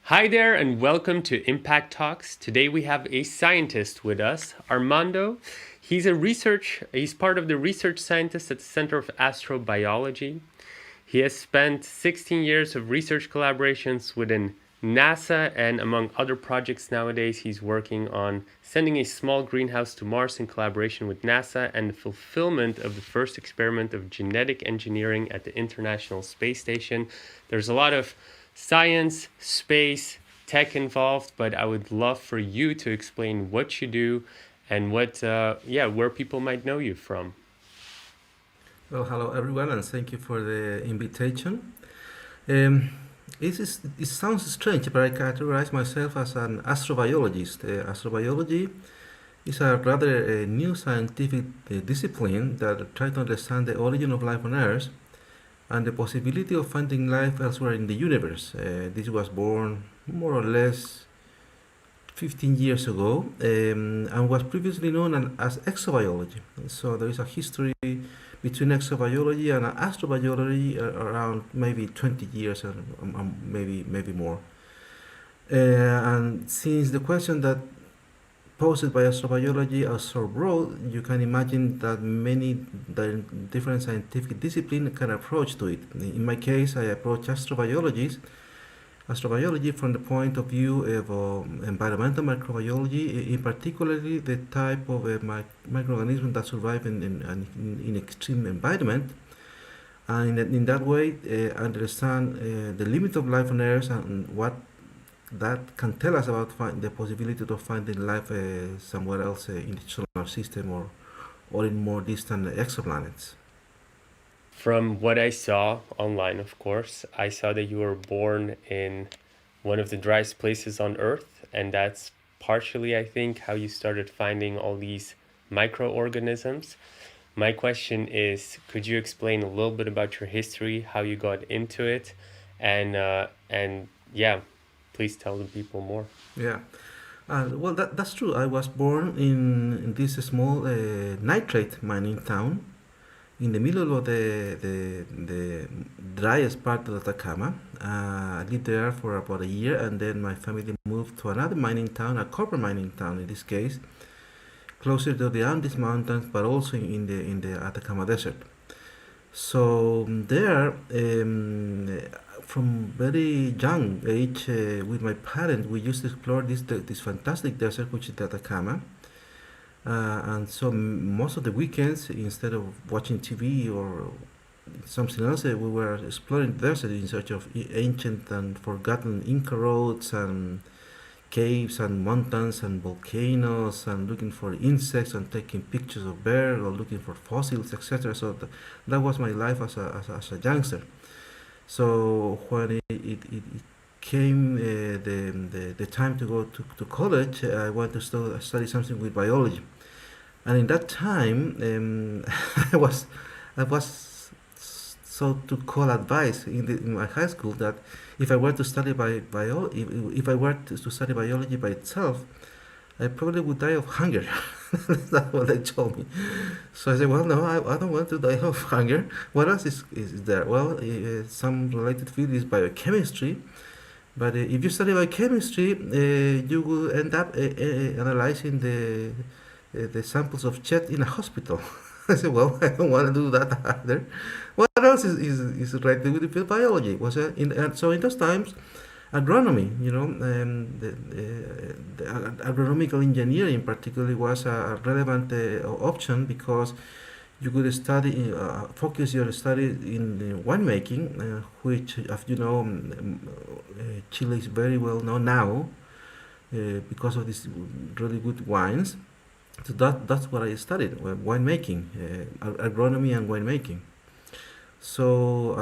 Hi there, and welcome to Impact Talks. Today we have a scientist with us, Armando. He's part of the research scientists at the Center of Astrobiology. He has spent 16 years of research collaborations within NASA, and among other projects nowadays, he's working on sending a small greenhouse to Mars in collaboration with NASA and the fulfillment of the first experiment of genetic engineering at the International Space Station. There's a lot of science, space, tech involved, but I would love for you to explain what you do and where people might know you from. Well, hello everyone, and thank you for the invitation. Um, it sounds strange, but I characterize myself as an astrobiologist. Astrobiology is a rather new scientific discipline that tries to understand the origin of life on Earth and the possibility of finding life elsewhere in the universe. This was born more or less 15 years ago and was previously known as exobiology. So there is a history between exobiology and astrobiology around maybe 20 years and maybe more. And since the question that posed by astrobiology are so broad, you can imagine that many different scientific disciplines can approach to it. In my case, I approach astrobiology from the point of view of environmental microbiology, in particularly the type of microorganisms that survive in extreme environment, and in that way understand the limit of life on Earth and what that can tell us about the possibility of finding life somewhere else in the solar system or in more distant exoplanets. From what I saw online, of course, I saw that you were born in one of the driest places on Earth, and that's partially, I think, how you started finding all these microorganisms. My question is, could you explain a little bit about your history, how you got into it, and yeah, please tell the people more. Yeah. Well, that's true. I was born in this small nitrate mining town in the middle of the driest part of Atacama. I lived there for about a year, and then my family moved to another mining town, a copper mining town in this case, closer to the Andes Mountains, but also in the Atacama Desert. So there, from very young age, with my parents, we used to explore this fantastic desert, which is the Atacama. And so most of the weekends, instead of watching TV or something else, we were exploring the desert in search of ancient and forgotten Inca roads and caves and mountains and volcanoes and looking for insects and taking pictures of bears or looking for fossils, etc. So that was my life as a youngster. So when it came the time to go to college, I wanted to study something with biology. And in that time, I was I was so to call advice in my high school that if I were to study if I were to study biology by itself, I probably would die of hunger. That's what they told me. So I said, well, no, I don't want to die of hunger. What else is there? Well, some related field is biochemistry. But if you study biochemistry, you will end up analyzing the samples of chat in a hospital. I said, well, I don't want to do that either. What else is related with the field biology? So in those times, agronomy, the agronomical engineering particularly was a relevant option because you could focus your study in winemaking, which, as you know, Chile is very well known now because of these really good wines. So that's what I studied, winemaking, agronomy and winemaking. So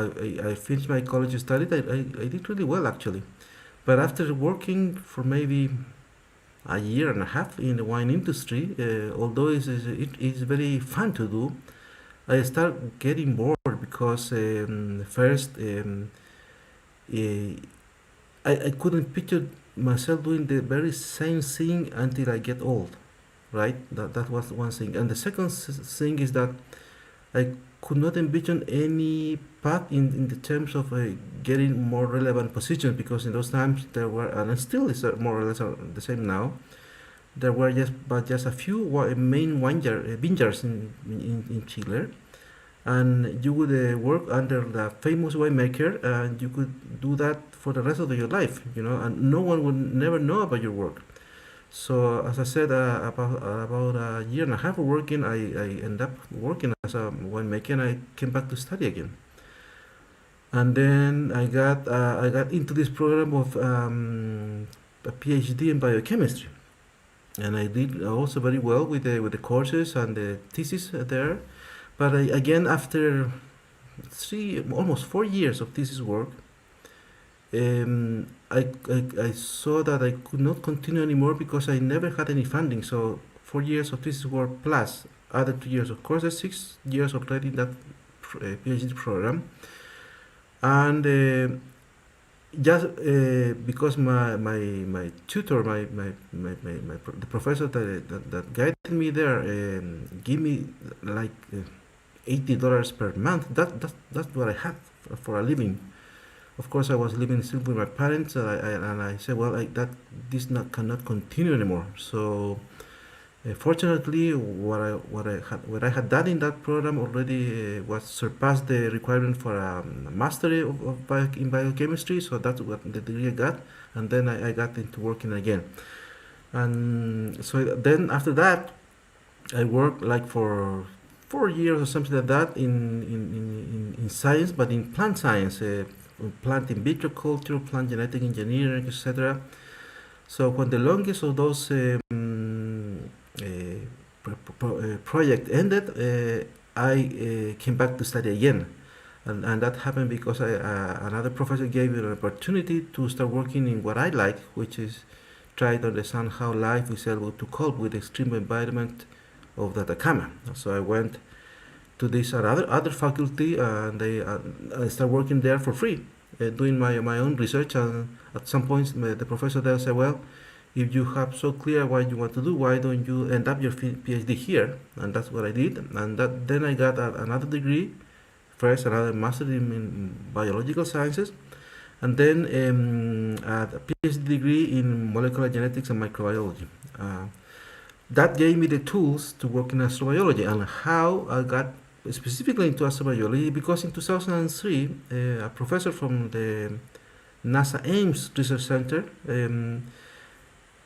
I finished my college study. I did really well actually. But after working for maybe a year and a half in the wine industry, although it's very fun to do, I start getting bored because first eh, I couldn't picture myself doing the very same thing until I get old, right? That was one thing. And the second thing is that I could not envision any path in the terms of getting more relevant positions because in those times there were, and still is more or less the same now, there were just a few main vineyards in Chile, and you would work under the famous winemaker, and you could do that for the rest of your life, and no one would never know about your work. So as I said, about a year and a half of working, I ended up working as a winemaker, and I came back to study again. And then I got into this program of a PhD in biochemistry, and I did also very well with the courses and the thesis there. But again, after almost 4 years of thesis work, I saw that I could not continue anymore because I never had any funding. So 4 years of thesis work plus other 2 years of courses, 6 years already in that PhD program, and just because my tutor, the professor that guided me there, gave me like $80 per month. That's what I had for a living. Of course, I was living still with my parents, and I said, well, this cannot continue anymore. So, fortunately, what I had done in that program already was surpassed the requirement for a mastery in biochemistry. So that's what the degree I got, and then I got into working again. And so then after that, I worked like for 4 years or something like that in science, but in plant science, plant in vitro culture, plant genetic engineering, etc. So when the longest of those project ended, I came back to study again. And that happened because another professor gave me an opportunity to start working in what I like, which is try to understand how life is able to cope with the extreme environment of the Atacama. So I went to this other faculty, and I started working there for free, doing my own research. And at some point, the professor there said, "Well, if you have so clear what you want to do, why don't you end up your PhD here?" And that's what I did. And then I got another degree, first another master in biological sciences, and then a PhD degree in molecular genetics and microbiology. That gave me the tools to work in astrobiology. And how I got specifically into astrobiology, because in 2003, a professor from the NASA Ames Research Center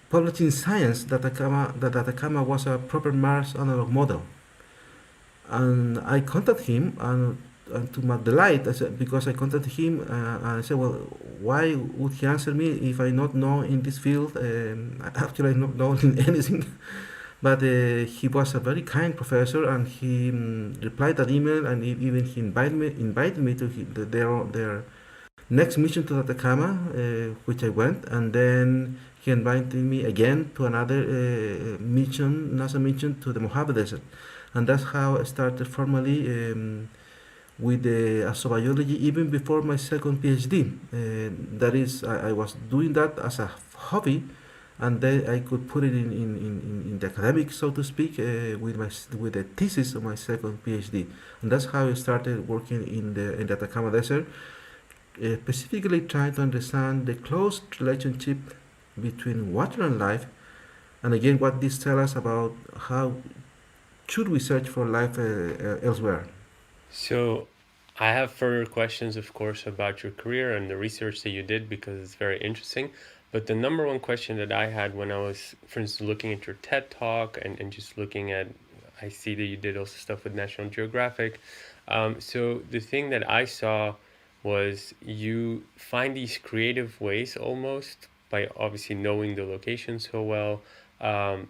published in Science that Atacama was a proper Mars analog model. And I contacted him, and to my delight, because I contacted him, and I said, well, why would he answer me if I not know in this field? Actually, I not know in anything. But he was a very kind professor, and he replied that email, and even he invited me to their next mission to Atacama, which I went, and then he invited me again to another NASA mission to the Mojave Desert, and that's how I started formally with the astrobiology even before my second PhD. That is, I was doing that as a hobby, and then I could put it in the academic, so to speak, with the thesis of my second PhD, and that's how I started working in the Atacama Desert, specifically trying to understand the close relationship between water and life, and again, what this tells us about how should we search for life elsewhere. So, I have further questions, of course, about your career and the research that you did because it's very interesting. But the number one question that I had when I was, for instance, looking at your TED Talk and just looking at, I see that you did also stuff with National Geographic. So, the thing that I saw was you find these creative ways almost by obviously knowing the location so well, um,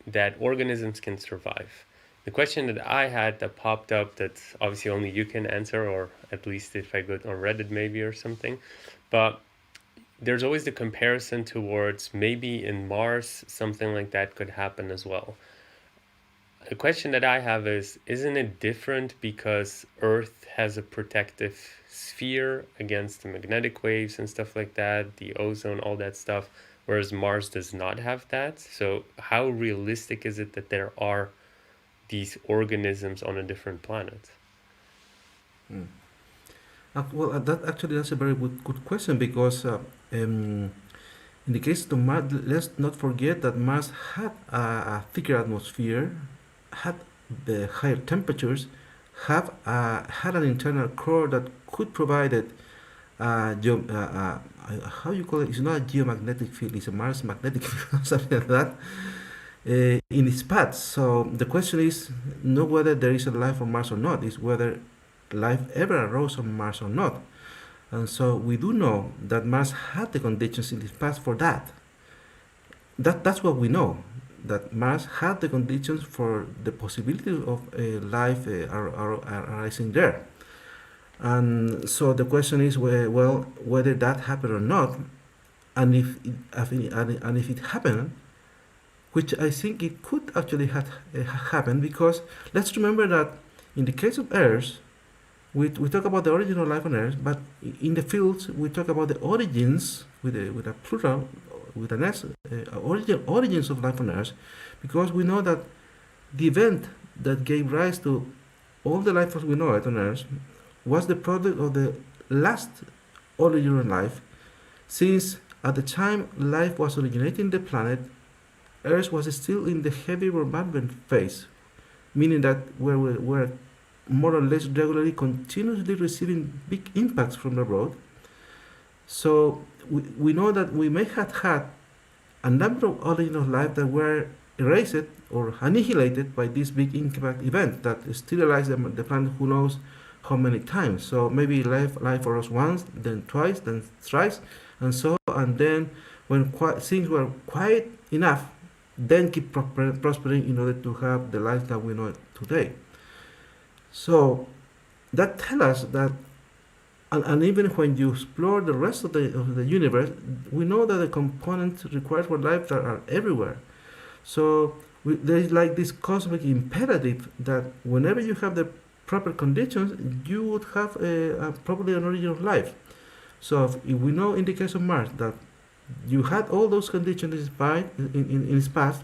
that organisms can survive. The question that I had that popped up that obviously only you can answer, or at least if I go on Reddit maybe or something, but there's always the comparison towards maybe in Mars something like that could happen as well. The question that I have is, isn't it different because Earth has a protective sphere against the magnetic waves and stuff like that, the ozone, all that stuff, whereas Mars does not have that? So how realistic is it that there are these organisms on a different planet? Mm. That actually that's a very good question because in the case of Mars, let's not forget that Mars had a thicker atmosphere, had the higher temperatures, had an internal core that could provide it how you call it? It's not a geomagnetic field; it's a Mars magnetic field, something like that, in its path. So the question is not whether there is a life on Mars or not; it's whether life ever arose on Mars or not. And so we do know that Mars had the conditions in its past for that. That's what we know. That Mars had the conditions for the possibility of life arising there. And so the question is, well, whether that happened or not, and if it happened, which I think it could actually have happened, because let's remember that in the case of Earth, we talk about the origin of life on Earth, but in the fields we talk about the origins with a plural, with an S, origins of life on Earth, because we know that the event that gave rise to all the life as we know it on Earth was the product of the last origin of life, since at the time life was originating the planet, Earth was still in the heavy bombardment phase, meaning that we're more or less regularly, continuously receiving big impacts from abroad. So we know that we may have had a number of origins of life that were erased or annihilated by this big impact event that sterilized the planet who knows how many times. So maybe life arose once, then twice, then thrice, and so, and then when things were quiet enough, then keep prospering in order to have the life that we know today. So that tells us that, and even when you explore the rest of the universe, we know that the components required for life are everywhere. So there is like this cosmic imperative that whenever you have the proper conditions, you would have probably an origin of life. So if we know in the case of Mars that you had all those conditions in its past,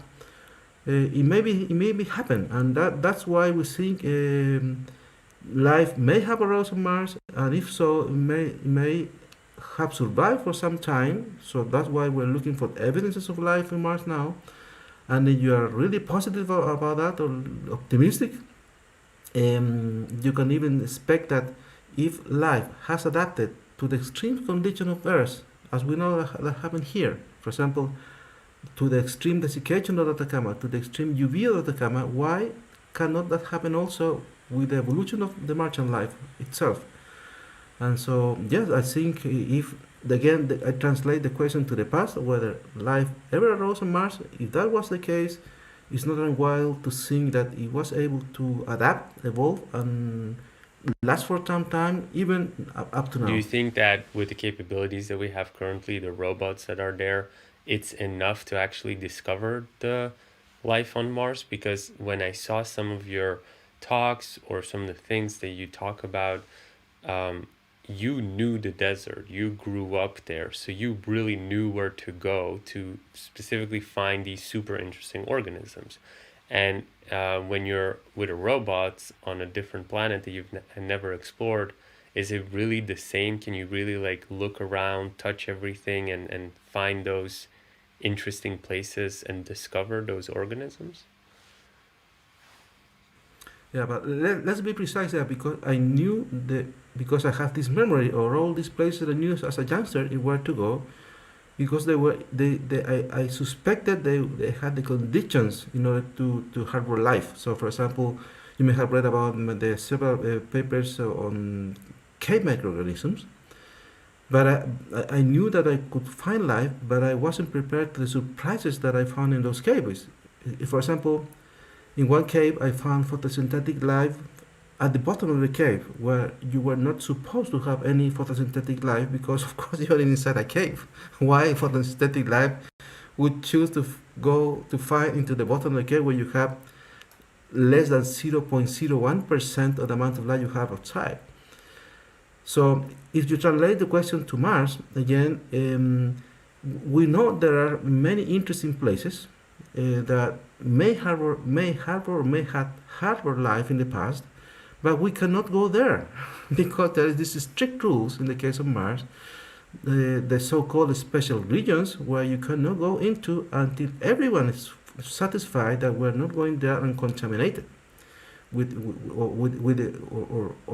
it may be happen, and that's why we think life may have arose on Mars, and if so, it may have survived for some time. So that's why we're looking for evidences of life on Mars now. And if you are really positive about that or optimistic, you can even expect that if life has adapted to the extreme condition of Earth, as we know that happened here, for example, to the extreme desiccation of Atacama, to the extreme UV of Atacama, why cannot that happen also with the evolution of the Martian life itself? And so, yes, I think if, again, I translate the question to the past, whether life ever arose on Mars, if that was the case, it's not unwild to think that it was able to adapt, evolve, and last for some time, even up to Do now. you think that with the capabilities that we have currently, the robots that are there, it's enough to actually discover the life on Mars? Because when I saw some of your talks or some of the things that you talk about, you knew the desert, you grew up there, so you really knew where to go to specifically find these super interesting organisms. And when you're with a robot on a different planet that you've never explored, is it really the same? Can you really like look around, touch everything, and find those interesting places and discover those organisms? Yeah, but let's be precise there, because I knew because I have this memory or all these places I knew as a youngster where to go, because I suspected they had the conditions in order to harbor life. So, for example, you may have read about the several papers on cave microorganisms, but I knew that I could find life, but I wasn't prepared to the surprises that I found in those caves. For example, in one cave, I found photosynthetic life at the bottom of the cave, where you were not supposed to have any photosynthetic life because, of course, you are inside a cave. Why photosynthetic life would choose to go to find into the bottom of the cave where you have less than 0.01% of the amount of light you have outside? So, if you translate the question to Mars, again, we know there are many interesting places. that may have harbor life in the past, but we cannot go there because there is these strict rules in the case of Mars, the so-called special regions where you cannot go into until everyone is satisfied that we're not going there uncontaminated or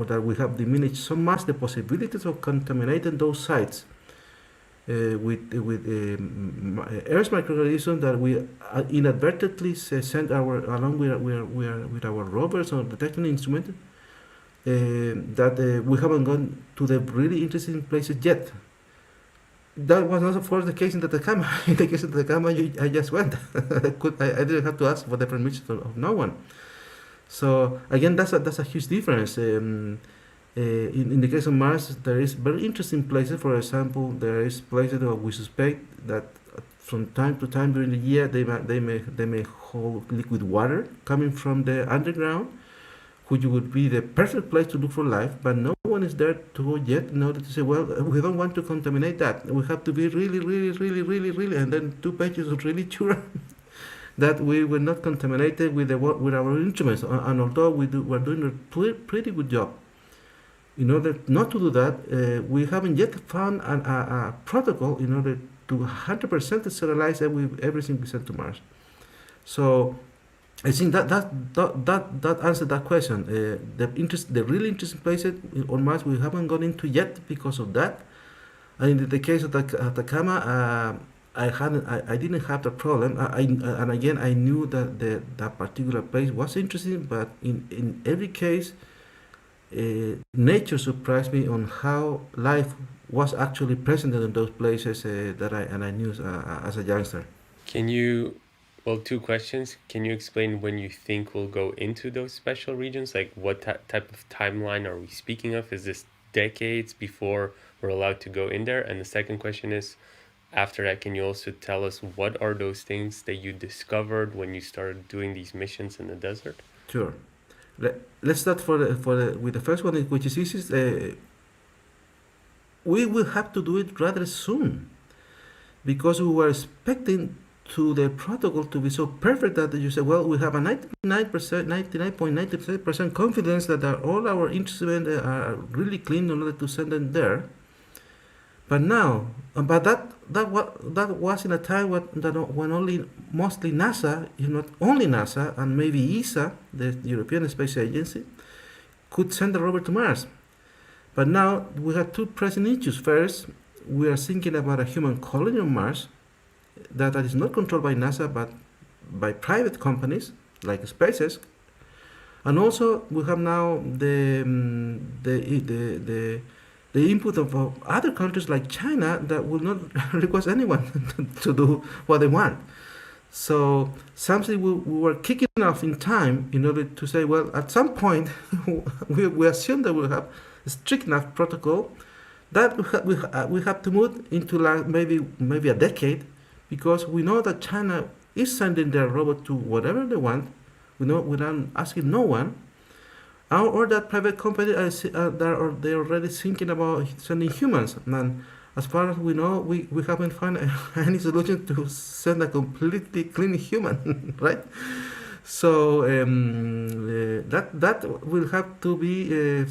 that we have diminished so much the possibilities of contaminating those sites with Earth's microorganisms that we inadvertently send with our rovers or detection instrument, that we haven't gone to the really interesting places yet. That was not, of course, the case in the Atacama. In the case of the Atacama, I just went. I didn't have to ask for the permission of no one. So again, that's a huge difference. In the case of Mars, there is very interesting places. For example, there is places that we suspect that from time to time during the year they may hold liquid water coming from the underground, which would be the perfect place to look for life. But no one is there to go yet in order to say, well, we don't want to contaminate that. We have to be really, really, really, really, really, and then 2 pages of really sure that we were not contaminated with our instruments. And although we're doing a pretty good job. In order not to do that, we haven't yet found a protocol in order to 100% sterilize everything we send to Mars. So I think that answered that question. The really interesting places on Mars we haven't gone into yet because of that. And in the case of Atacama, I didn't have the problem. And again, I knew that that particular place was interesting, but in every case, nature surprised me on how life was actually present in those places that I knew as a youngster. Can you, well, two questions. Can you explain when you think we'll go into those special regions? Like what type of timeline are we speaking of? Is this decades before we're allowed to go in there? And the second question is, after that, can you also tell us what are those things that you discovered when you started doing these missions in the desert? Sure. Let's start with the first one, which is easy. We will have to do it rather soon because we were expecting to the protocol to be so perfect that you say, well, we have a 99.90% confidence that all our instruments are really clean in order to send them there. But that was in a time when only mostly NASA, if not only NASA, and maybe ESA, the European Space Agency, could send a rover to Mars. But now we have two pressing issues. First, we are thinking about a human colony on Mars that is not controlled by NASA but by private companies like SpaceX. And also we have now the input of other countries like China that will not request anyone to do what they want. So something we were kicking off in time in order to say, well, at some point we assume that we'll have a strict enough protocol that we have to move into like maybe a decade, because we know that China is sending their robot to whatever they want, without asking no one. Or that private company they're already thinking about sending humans. And as far as we know, we haven't found any solution to send a completely clean human, right? So that will have to be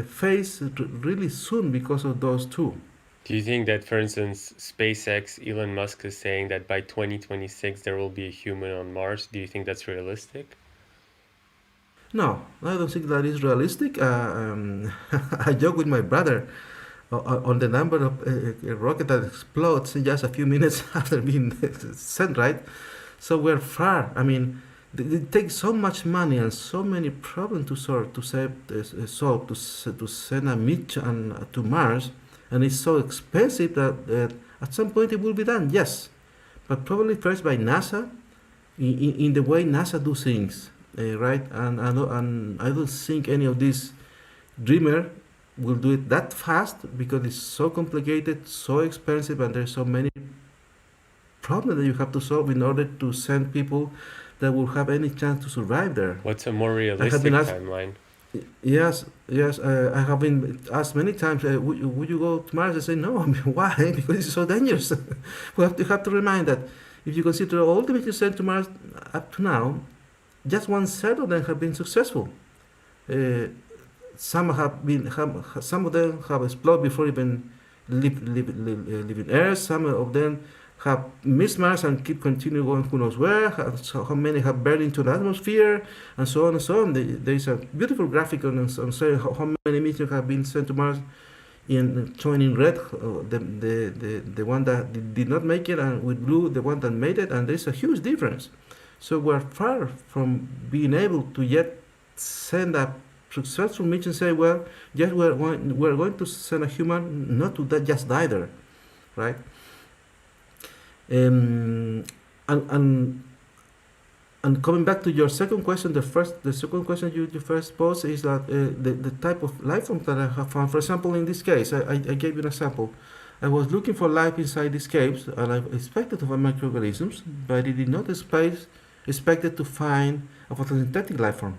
faced really soon because of those two. Do you think that, for instance, SpaceX, Elon Musk is saying that by 2026 there will be a human on Mars? Do you think that's realistic? No, I don't think that is realistic. I joke with my brother on the number of rocket that explodes in just a few minutes after being sent, right? So we're far. I mean, it takes so much money and so many problems to solve to send a mission to Mars, and it's so expensive that at some point it will be done. Yes, but probably first by NASA, in the way NASA do things. Right, and I don't think any of these dreamer will do it that fast because it's so complicated, so expensive, and there's so many problems that you have to solve in order to send people that will have any chance to survive there. What's a more realistic timeline? Yes. I have been asked many times, would you go to Mars? I say no. I mean, why? Because it's so dangerous. We have to remind that if you consider all the missions sent to Mars up to now, just 1/3 of them have been successful. Uh, some of them have exploded before even leaving Earth. Some of them have missed Mars and keep continuing going who knows where. So how many have burned into the atmosphere, and so on and so on. There is a beautiful graphic on saying how many missions have been sent to Mars, in showing in red the one that did not make it, and with blue the one that made it, and there's a huge difference. So we're far from being able to yet send a successful mission. Say, well, yes, we're going to send a human, not to that just die there, right? Um, and, and and coming back to your second question, the second question you first posed is that the type of life form that I have found. For example, in this case, I gave you an example. I was looking for life inside these caves, and I expected to find microorganisms, but I did not expected to find a photosynthetic life form.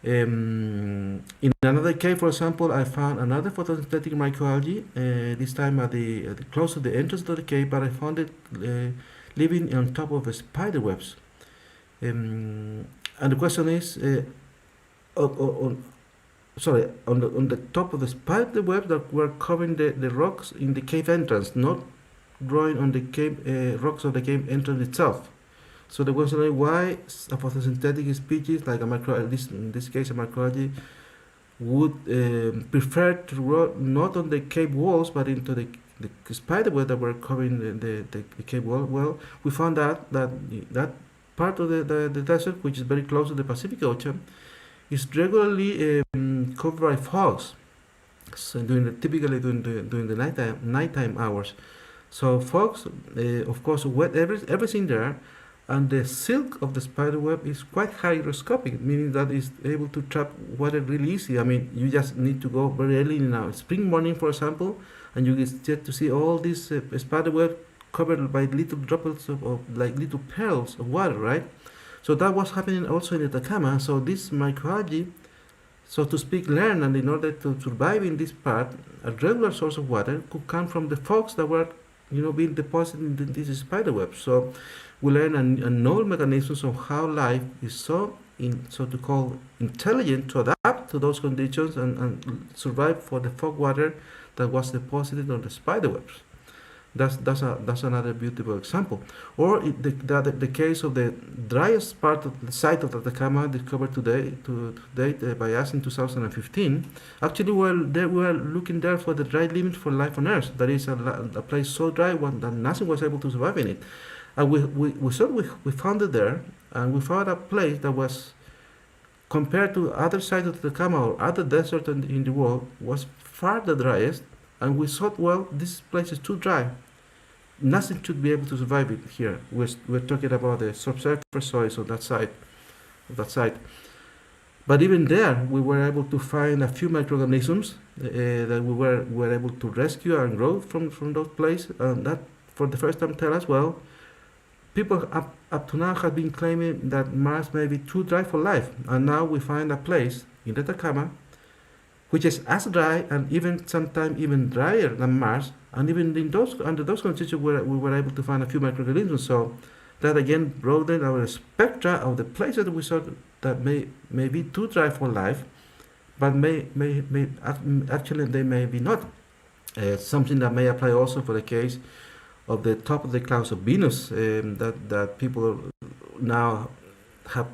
In another cave, for example, I found another photosynthetic microalgae. This time at the close to the entrance to the cave, but I found it living on top of spider webs. And the question is, on the top of the spider web that were covering the rocks in the cave entrance, not growing on the cave rocks of the cave entrance itself. So the question is why a photosynthetic species like in this case a microalgae would prefer to grow not on the cave walls but into the spider web that were covering the cave wall. Well, we found out that part of the desert, which is very close to the Pacific Ocean, is regularly covered by fogs. So typically during the nighttime hours. So fogs, of course, wet everything there, and the silk of the spider web is quite hygroscopic, meaning that it's able to trap water really easy. I mean, you just need to go very early in a spring morning, for example, and you get to see all this spider web covered by little droplets of like little pearls of water, right? So that was happening also in Atacama. So this microalgae, so to speak, learned, and in order to survive in this part, a regular source of water could come from the fogs that were, being deposited in this spider web. So we learn a novel mechanisms of how life is so to call intelligent to adapt to those conditions and survive for the fog water that was deposited on the spider webs. That's another beautiful example. Or the case of the driest part of the site of Atacama discovered to date by us in 2015. Actually, we were looking there for the dry limit for life on Earth. That is a place so dry that nothing was able to survive in it. And we found it there, and we found a place that was, compared to other sites of Atacama or other deserts in the world, was far the driest. And we thought, well, this place is too dry. Nothing should be able to survive it here. We're talking about the subsurface soils of that site. But even there, we were able to find a few microorganisms that we were able to rescue and grow from those places. And that, for the first time, tell us, well, people up to now have been claiming that Mars may be too dry for life. And now we find a place in Atacama which is as dry and even sometimes even drier than Mars, and even under those conditions we were able to find a few microorganisms. So that again broadened our spectra of the places that we saw that may be too dry for life, but actually they may be not. Something that may apply also for the case of the top of the clouds of Venus, that people now have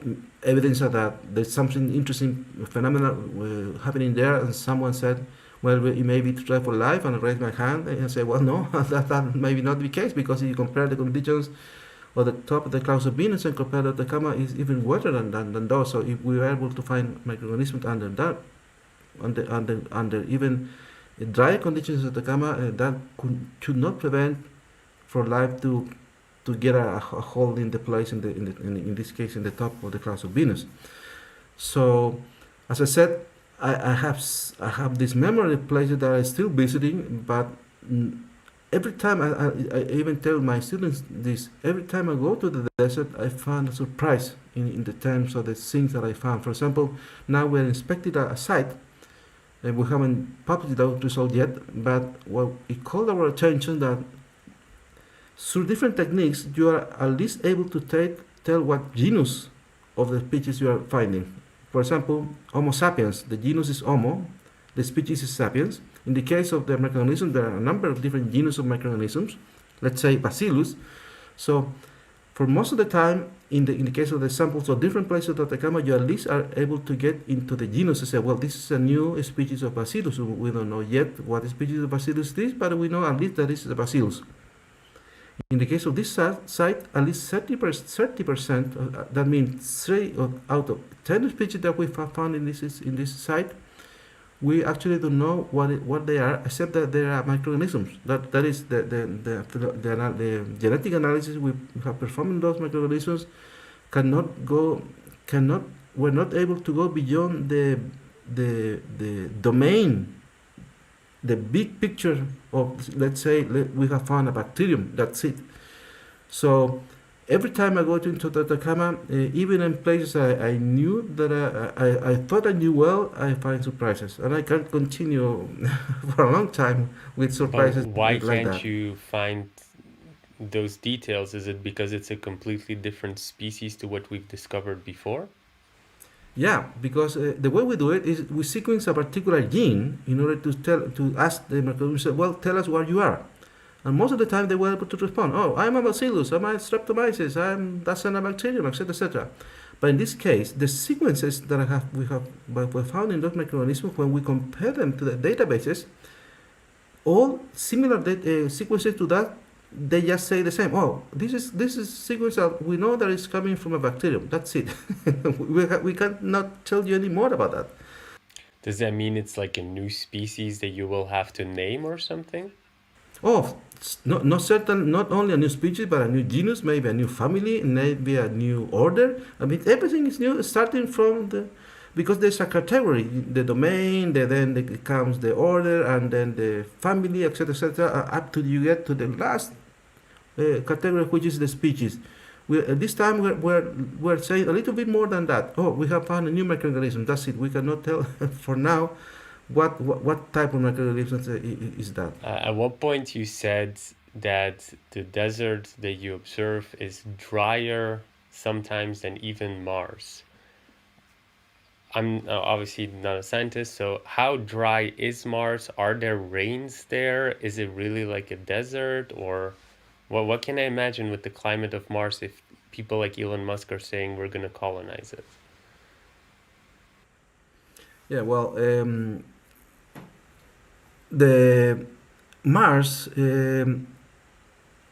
evidence that there's something interesting phenomena happening there, and someone said, well, it may be to try for life, and I raised my hand and I say, well, no, that may not be the case, because if you compare the conditions of the top of the clouds of Venus and compare the Atacama, is even wetter than those. So if we were able to find microorganisms under that, under even dry conditions of Atacama, that should not prevent for life to get a hold in the place in this case in the top of the clouds of Venus. So, as I said, I have this memory of places that I'm still visiting, but every time I even tell my students this, every time I go to the desert, I find a surprise in the terms of the things that I found. For example, now we're inspecting a site, and we haven't published those results yet, but it called our attention that through different techniques, you are at least able to tell what genus of the species you are finding. For example, Homo sapiens, the genus is Homo, the species is Sapiens. In the case of the microorganisms, there are a number of different genus of microorganisms, let's say Bacillus. So for most of the time, in the case of the samples of different places of Atacama, you at least are able to get into the genus and say, well, this is a new species of Bacillus. We don't know yet what species of Bacillus it is, but we know at least that this is a Bacillus. In the case of this site, at least 30%, that means 3 out of 10 species that we found in this site, we actually don't know what they are, except that they are microorganisms. That is the genetic analysis we have performed in those microorganisms we're not able to go beyond the domain, the big picture of, let's say, we have found a bacterium. That's it. So every time I go into the Atacama, even in places I knew that I thought I knew well, I find surprises, and I can't continue for a long time with surprises Why like can't that. you find those details? Is it because it's a completely different species to what we've discovered before? Yeah, because the way we do it is we sequence a particular gene in order to ask the microorganism, well, tell us where you are. And most of the time they were able to respond, oh, I'm a bacillus, I'm a streptomyces, that's a bacterium, etc., etc. But in this case, the sequences that we found in those microorganisms, when we compare them to the databases, all similar sequences to that, they just say the same. Oh, this is sequence that we know that it's coming from a bacterium. That's it. We cannot tell you any more about that. Does that mean it's like a new species that you will have to name or something? Oh, not certain. Not only a new species, but a new genus, maybe a new family, maybe a new order. I mean, everything is new, starting from the because there's a category, the domain, then comes the order, and then the family, etc., etc., up to you get to the last category, which is the species. This time we're saying a little bit more than that. Oh, we have found a new microorganism. That's it. We cannot tell for now what type of microorganism is that. At one point, you said that the desert that you observe is drier sometimes than even Mars. I'm obviously not a scientist, so how dry is Mars? Are there rains there? Is it really like a desert? Or what can I imagine with the climate of Mars if people like Elon Musk are saying we're going to colonize it? Yeah, well, the Mars,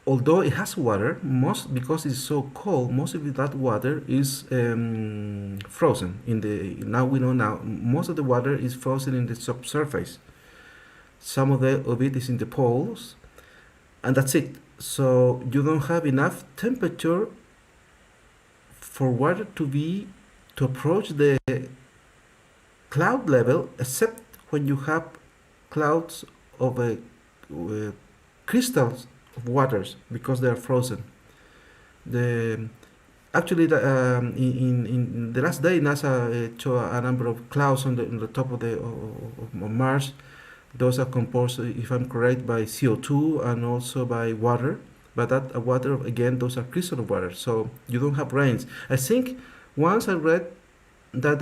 although it has water, most because it's so cold, most of that water is frozen. Now we know now most of the water is frozen in the subsurface. Some of it is in the poles, and that's it. So you don't have enough temperature for water to approach the cloud level, except when you have clouds of crystals of waters because they are frozen. The Actually, in the last day, NASA showed a number of clouds on the top of Mars. Those are composed, if I'm correct, by CO2 and also by water. But that water, again, those are crystal water. So you don't have rains. I think once I read that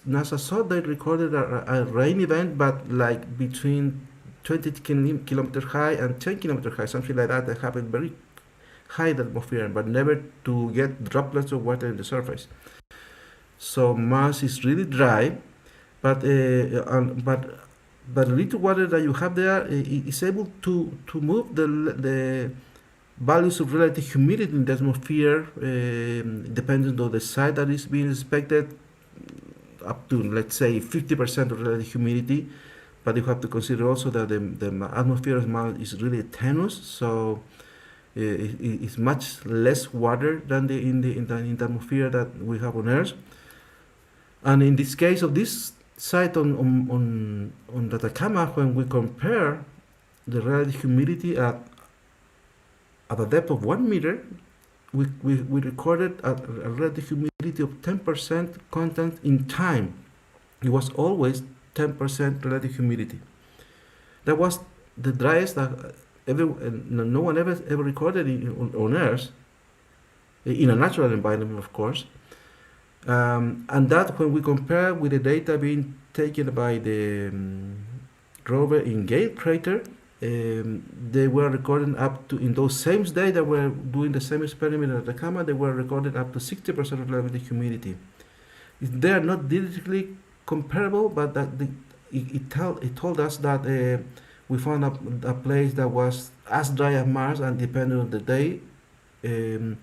NASA thought they recorded a rain event, but like between 20 kilometer high and 10 kilometer high, something like that. That happened very high in the atmosphere, but never to get droplets of water in the surface. So Mars is really dry, but the little water that you have there is able to move the values of relative humidity in the atmosphere, depending on the site that is being inspected, up to, let's say, 50% of relative humidity. But you have to consider also that the atmosphere of Mars is really tenuous, so it's much less water than in the atmosphere that we have on Earth. And in this case of this site on the Atacama, when we compare the relative humidity at a depth of 1 meter, we recorded a relative humidity of 10% content in time. It was always 10% relative humidity. That was the driest no one ever recorded on Earth in a natural environment, of course. And that when we compare with the data being taken by the rover in Gale crater, they were recording up to, in those same days that were doing the same experiment at Atacama, they were recording up to 60% relative humidity. They are not directly comparable, but that it told us that we found a place that was as dry as Mars, and depending on the day, um,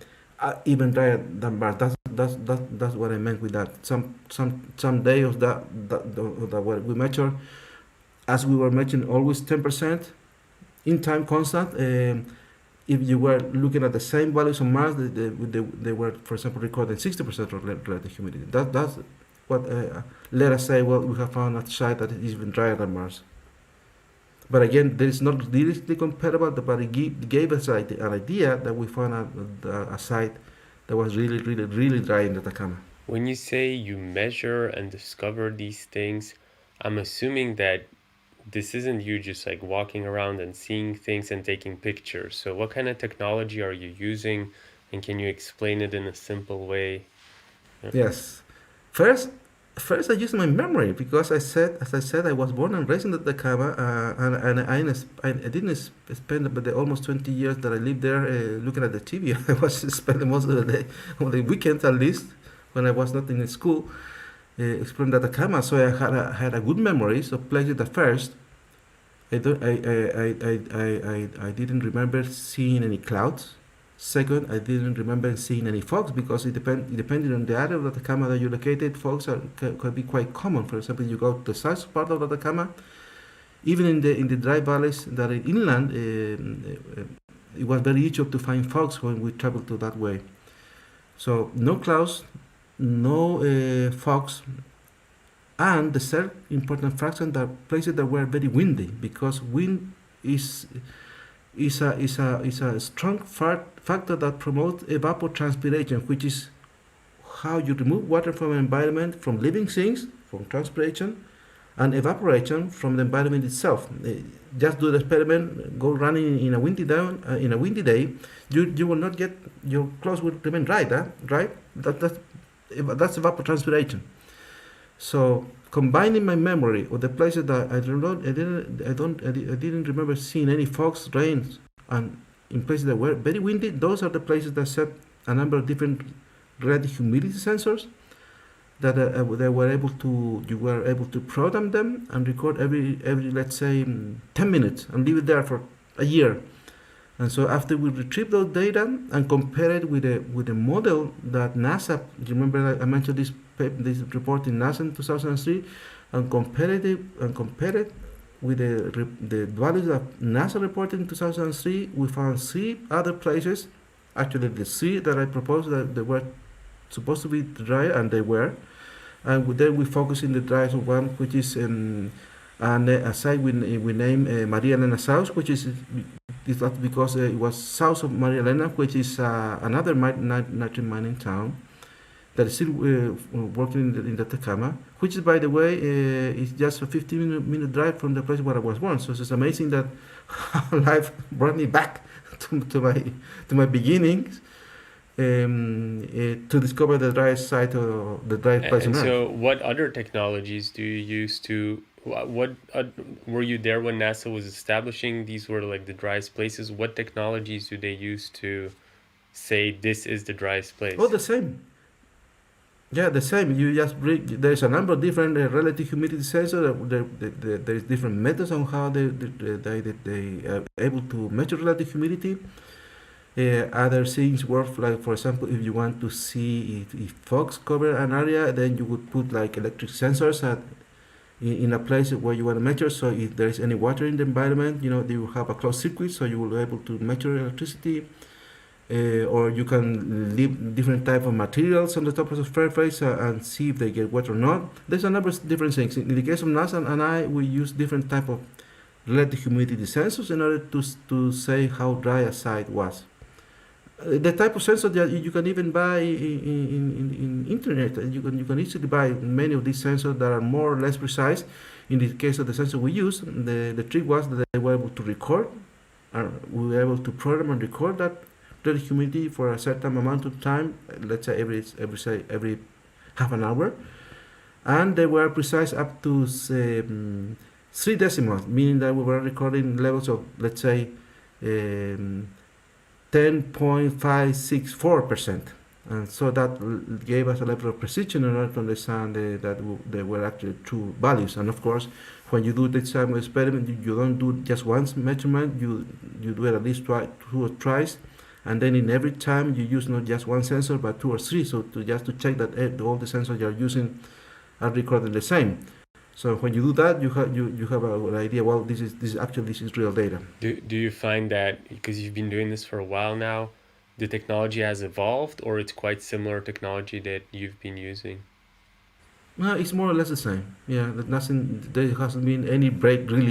even drier than Mars. That's what I meant with that. Some days that what we measure, as we were mentioning, always 10% in time constant. If you were looking at the same values on Mars, they were, for example, recording 60% relative humidity. That's what let us say, well, we have found a site that is even drier than Mars. But again, there is not directly comparable, but it gave us an idea that we found a site that was really dry in Atacama. When you say you measure and discover these things, I'm assuming that this isn't you just like walking around and seeing things and taking pictures. So what kind of technology are you using, and can you explain it in a simple way? Yeah. Yes. First, first I used my memory because as I said, I was born and raised in Atacama, and I didn't spend the almost 20 years that I lived there looking at the TV. I was spending most of the day, on the weekends at least, when I was not in school, exploring Atacama. So had a good memories of places at first. I, don't, I didn't remember seeing any clouds. Second, I didn't remember seeing any fogs because depending on the area of Atacama that you're located, fogs can be quite common. For example, you go to the south part of Atacama, even in the dry valleys that are inland, it was very easy to find fogs when we traveled to that way. So no clouds, no fogs, and the third important fraction that places that were very windy because wind is a strong factor that promotes evapotranspiration, which is how you remove water from an environment, from living things, from transpiration, and evaporation from the environment itself. Just do the experiment, go running in a windy day, you will not get, your clothes will remain dry, right? That's evapotranspiration. So combining my memory of the places that I didn't remember seeing any fogs, rains, and in places that were very windy, those are the places that set a number of different relative humidity sensors that you were able to program them and record every let's say 10 minutes and leave it there for a year. And so after we retrieve those data and compare it with the model that NASA, you remember I mentioned this report in NASA in 2003, and compare it with the values that NASA reported in 2003, we found three other places, actually the three that I proposed that they were supposed to be dry, and they were. And then we focus in the driest one, which is a site we named Maria Elena South, which is that because it was south of Maria Elena, which is another nitrogen mining town that is still working in the Atacama, which is, by the way, is just a 15-minute drive from the place where I was born. So it's amazing that life brought me back to my beginnings to discover the driest site or the driest place on And Earth. so what other technologies do you use to, what were you there when NASA was establishing these were like the driest places? What technologies do they use to say this is the driest place? Oh, the same. Yeah, the same. You just there's a number of different relative humidity sensors. There's different methods on how they are able to measure relative humidity. Other things work, like for example, if you want to see if fogs cover an area, then you would put like electric sensors in a place where you want to measure. So if there is any water in the environment, they will have a closed circuit, so you will be able to measure electricity. Or you can leave different type of materials on the top of the surface and see if they get wet or not. There's a number of different things. In the case of NASA and we use different type of relative humidity sensors in order to say how dry a site was. The type of sensor that you can even buy in internet. You can easily buy many of these sensors that are more or less precise. In the case of the sensor we use, the trick was that they were able to record we were able to program and record that relative humidity for a certain amount of time, let's say every half an hour, and they were precise up to 3 decimals, meaning that we were recording levels of, let's say, 10.564%. And so that gave us a level of precision in order to understand that they were actually true values. And of course, when you do this type of experiment, you don't do just one measurement, you do it at least two or twice. And then in every time you use not just one sensor, but two or three, so to check that all the sensors you're using are recording the same. So when you do that, you have an idea. Well, this is real data. Do you find that because you've been doing this for a while now, the technology has evolved, or it's quite similar technology that you've been using? No, it's more or less the same. Yeah, that nothing. There hasn't been any breakthrough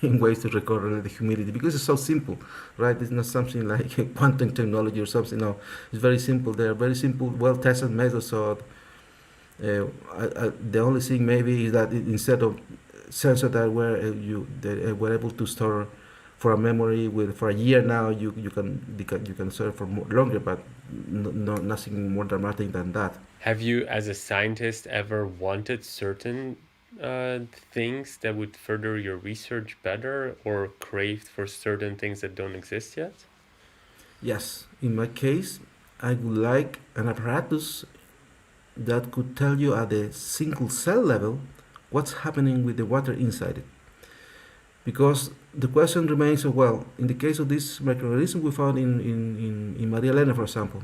in ways to record the humidity because it's so simple, right? It's not something like quantum technology or something. No, it's very simple. They are very simple, well-tested methods. So the only thing maybe is that instead of sensor that they were able to store for a memory for a year now, you can store for longer, but nothing more dramatic than that. Have you, as a scientist, ever wanted certain things that would further your research better, or craved for certain things that don't exist yet? Yes, in my case, I would like an apparatus that could tell you at the single cell level what's happening with the water inside it. Because the question remains, well, in the case of this microorganism we found in Maria Elena, for example,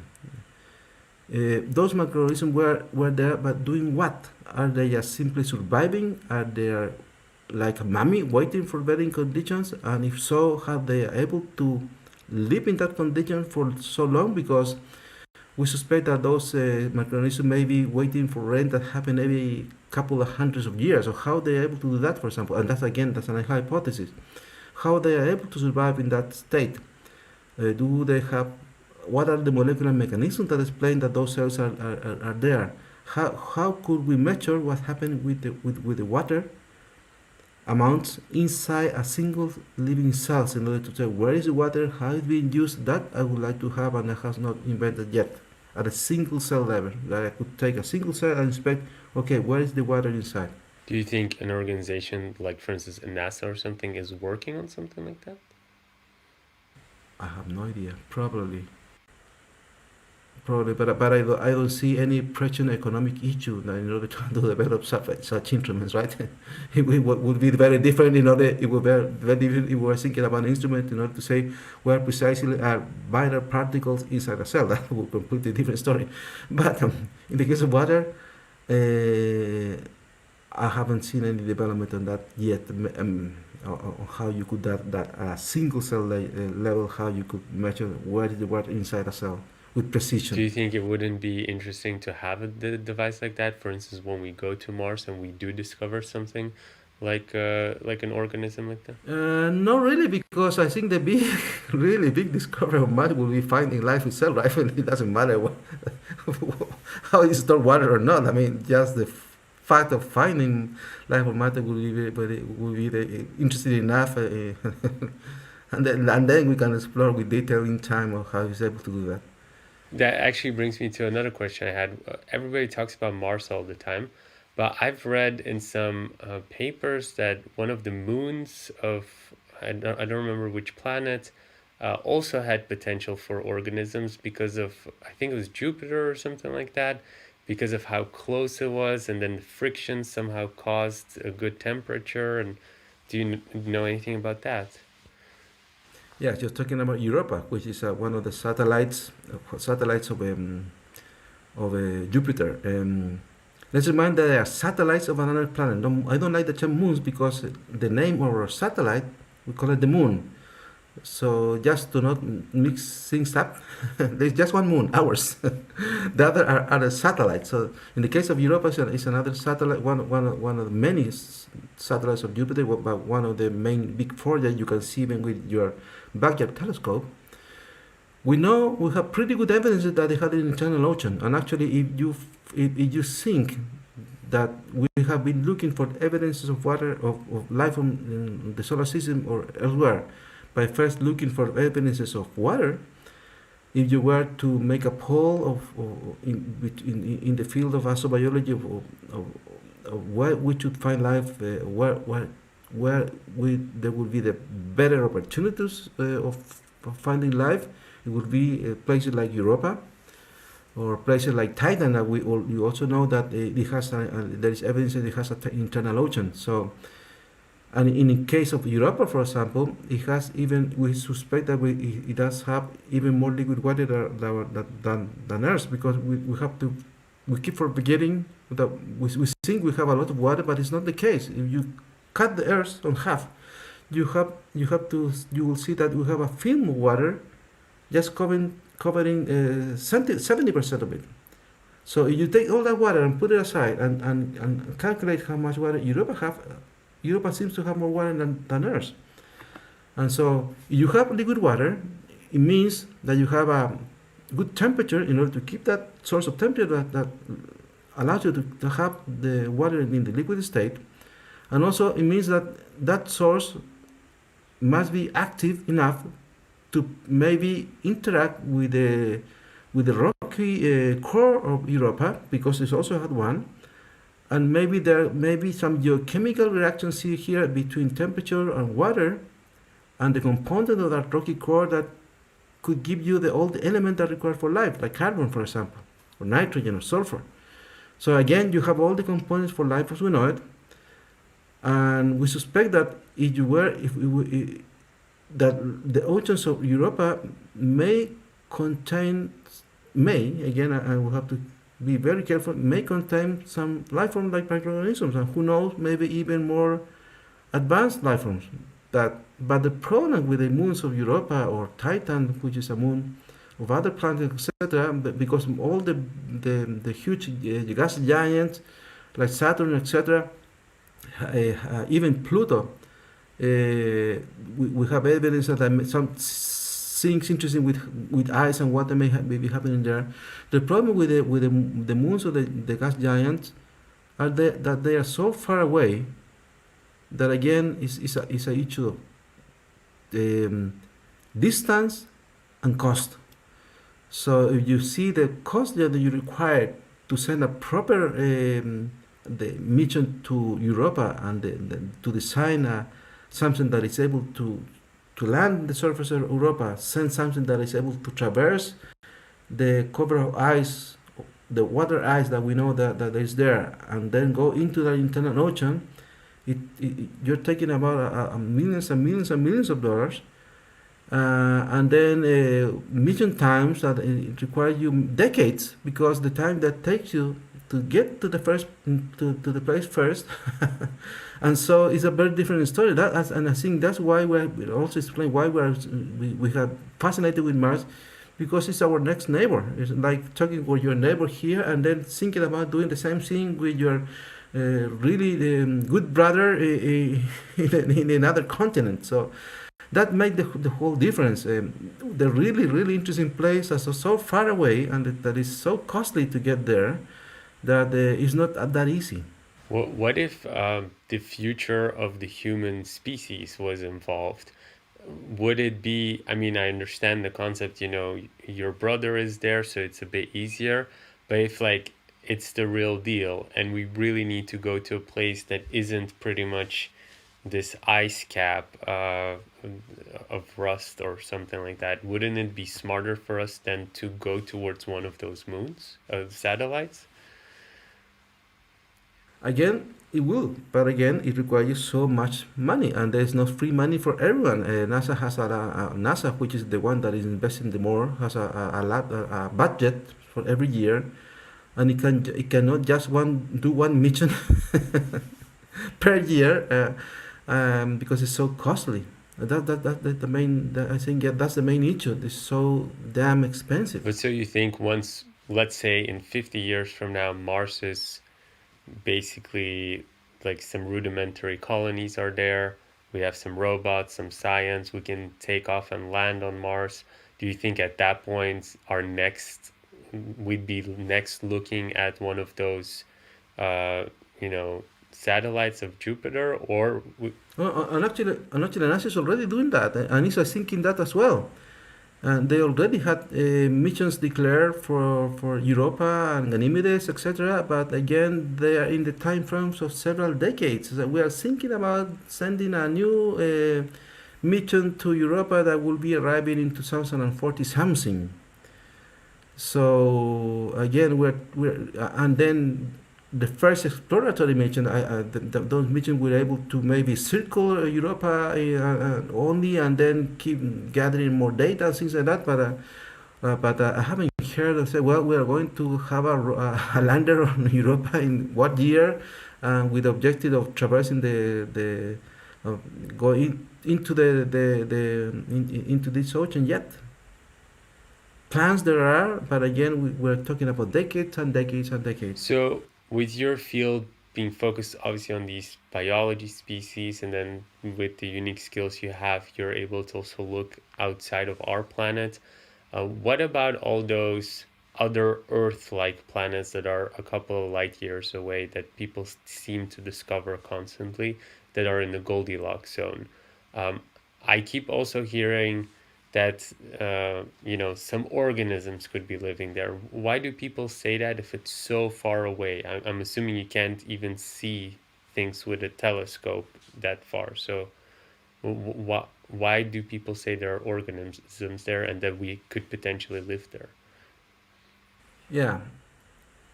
those microorganisms were there, but doing what? Are they just simply surviving? Are they like a mummy waiting for bedding conditions? And if so, how they are able to live in that condition for so long? Because we suspect that those microorganisms may be waiting for rain that happen every couple of hundreds of years. So how they are able to do that, for example? And that's a hypothesis. How they are able to survive in that state? Do they have what are the molecular mechanisms that explain that those cells are there? How could we measure what happened with the water amounts inside a single living cell in order to say where is the water, how it's being used? That I would like to have, and I have not invented yet at a single cell level. That I could take a single cell and inspect, okay, where is the water inside? Do you think an organization like, for instance, NASA or something is working on something like that? I have no idea. Probably, but I don't see any present economic issue in order to develop such instruments, right? It would be very different in order, it would be very different if we were thinking about an instrument in order to say where precisely are minor particles inside a cell. That would be a completely different story. But in the case of water, I haven't seen any development on that yet. On how you could that a single cell level, how you could measure where is the water inside a cell with precision. Do you think it wouldn't be interesting to have a device like that? For instance, when we go to Mars and we do discover something like an organism like that? Not really, because I think the really big discovery of Mars will be finding life itself, right? It doesn't matter how you store water or not. I mean, just the fact of finding life on Mars will be interesting enough, and then we can explore with detail in time of how he's able to do that. That actually brings me to another question I had. Everybody talks about Mars all the time, but I've read in some papers that one of the moons of, I don't remember which planet, also had potential for organisms because of, I think it was Jupiter or something like that, because of how close it was, and then the friction somehow caused a good temperature. And do you know anything about that? Yeah, just talking about Europa, which is one of the satellites of Jupiter. Let's remind that they are satellites of another planet. I don't like the term moons because the name of our satellite, we call it the moon. So just to not mix things up, there's just one moon, ours. The other are the satellites. So in the case of Europa, it's another satellite, one of the many satellites of Jupiter, but one of the main big four that you can see even with your backyard telescope. We have pretty good evidence that they had an internal ocean. And actually, if you think that we have been looking for evidences of water, of life in the solar system or elsewhere, by first looking for evidences of water. If you were to make a poll in the field of astrobiology of where we should find life, there would be the better opportunities of finding life, it would be places like Europa or places like Titan. That you also know that it has there is evidence that it has an internal ocean. So, and in the case of Europa, for example, it has even, we suspect that it does have even more liquid water than Earth, because we keep forgetting that we think we have a lot of water, but it's not the case. If you cut the Earth on half, you will see that we have a film of water just covering 70% of it. So if you take all that water and put it aside and calculate how much water Europa seems to have more water than Earth. And so if you have liquid water, it means that you have a good temperature in order to keep that source of temperature that allows you to have the water in the liquid state. And also it means that that source must be active enough to maybe interact with the rocky core of Europa, because it also had one. And maybe there may be some geochemical reactions here between temperature and water and the component of that rocky core that could give you all the elements that are required for life, like carbon, for example, or nitrogen or sulfur. So again, you have all the components for life as we know it. And we suspect that that the oceans of Europa may contain, again, I will have to be very careful, may contain some life forms like microorganisms, and who knows, maybe even more advanced life forms. But the problem with the moons of Europa or Titan, which is a moon of other planets, etc., because all the huge gas giants like Saturn, etc., even Pluto, we have evidence that some things interesting with ice and water may be happening there. The problem with the moons of the gas giants are that they are so far away that again is a issue of distance and cost. So if you see the cost that you require to send a proper the mission to Europa and to design something that is able to land the surface of Europa, send something that is able to traverse the cover of ice, the water ice that we know that is there, and then go into the internal ocean, you're talking about millions and millions and millions of dollars. And then mission times that it requires you decades, because the time that takes you to get to the the place first, and so it's a very different story. And I think that's why we also explain why we have fascinated with Mars, because it's our next neighbor. It's like talking with your neighbor here and then thinking about doing the same thing with your really good brother in another continent. So that made the whole difference. The really interesting place is so far away, and that is so costly to get there, that it's not that easy. What if the future of the human species was involved? Would it be, I mean, I understand the concept, your brother is there, so it's a bit easier, but if like it's the real deal and we really need to go to a place that isn't pretty much this ice cap of rust or something like that, wouldn't it be smarter for us then to go towards one of those moons, satellites? Again, it will, but again, it requires so much money, and there is no free money for everyone. NASA has NASA, which is the one that is investing the more, has a budget for every year, and it cannot just do one mission per year, because it's so costly. That the main. I think that's the main issue. It's so damn expensive. But so you think once, let's say in 50 years from now, Mars is basically like some rudimentary colonies are there, we have some robots, some science, we can take off and land on Mars. Do you think at that point we'd be next looking at one of those satellites of Jupiter, or And actually, NASA is already doing that, and is thinking that as well. And they already had missions declared for Europa and Ganymedes, etc. But again, they are in the time frames of several decades. So we are thinking about sending a new mission to Europa that will be arriving in 2040 something. So again, and then the first exploratory mission, those missions were able to maybe circle Europa only, and then keep gathering more data and things like that. But I haven't heard them say, well, we are going to have a lander on Europa in what year, with the objective of traversing the going into into this ocean yet. Plans there are, but again, we're talking about decades and decades and decades. so with your field being focused obviously on these biology species, and then with the unique skills you have, you're able to also look outside of our planet. What about all those other Earth-like planets that are a couple of light years away that people seem to discover constantly, that are in the Goldilocks zone? Um, I keep also hearing that some organisms could be living there. Why do people say that if it's so far away? I'm assuming you can't even see things with a telescope that far. So why do people say there are organisms there and that we could potentially live there? Yeah.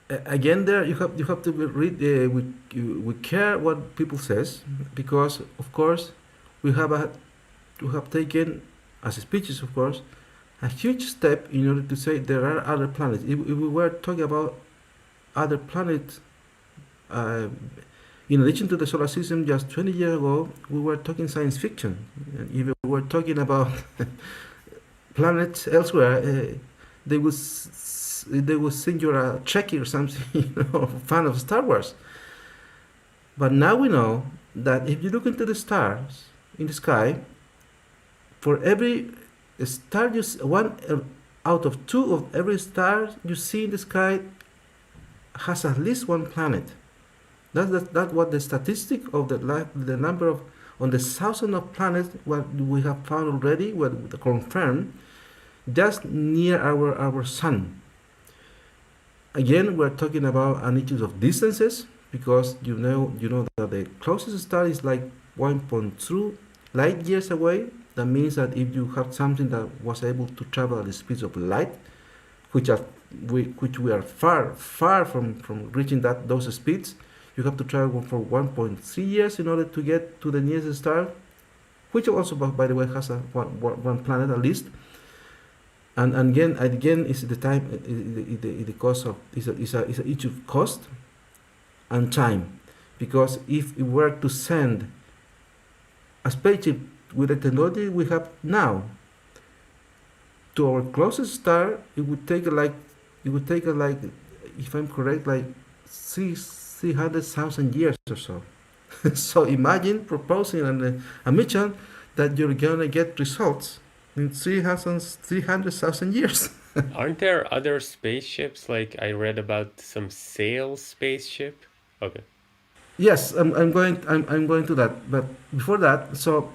Again, there you have to read we care what people says, because of course we have taken, as a species, of course, a huge step in order to say there are other planets. If we were talking about other planets, uh, in addition to the solar system, just 20 years ago, we were talking science fiction. If we were talking about planets elsewhere, they would they would think you're a Trekkie or something, fan of Star Wars. But now we know that if you look into the stars in the sky, for every star one out of two of every star you see in the sky has at least one planet. That's what the statistic of the number of, on the thousand of planets what we have found already, what confirmed, just near our sun. Again, we're talking about an issue of distances, because you know that the closest star is like 1.2 light years away. That means that if you have something that was able to travel at the speed of light, which we are far from reaching those speeds, you have to travel for 1.3 years in order to get to the nearest star, which also, by the way, has one planet at least. And again, is the time, the cost of is a issue of cost and time, because if we were to send a spaceship with the technology we have now to our closest star, it would take like, if I'm correct, like 300,000 years or so. So imagine proposing a mission that you're gonna get results in 300,000 years. Aren't there other spaceships? Like I read about some sail spaceship. Okay. Yes, I'm going to that, but before that, so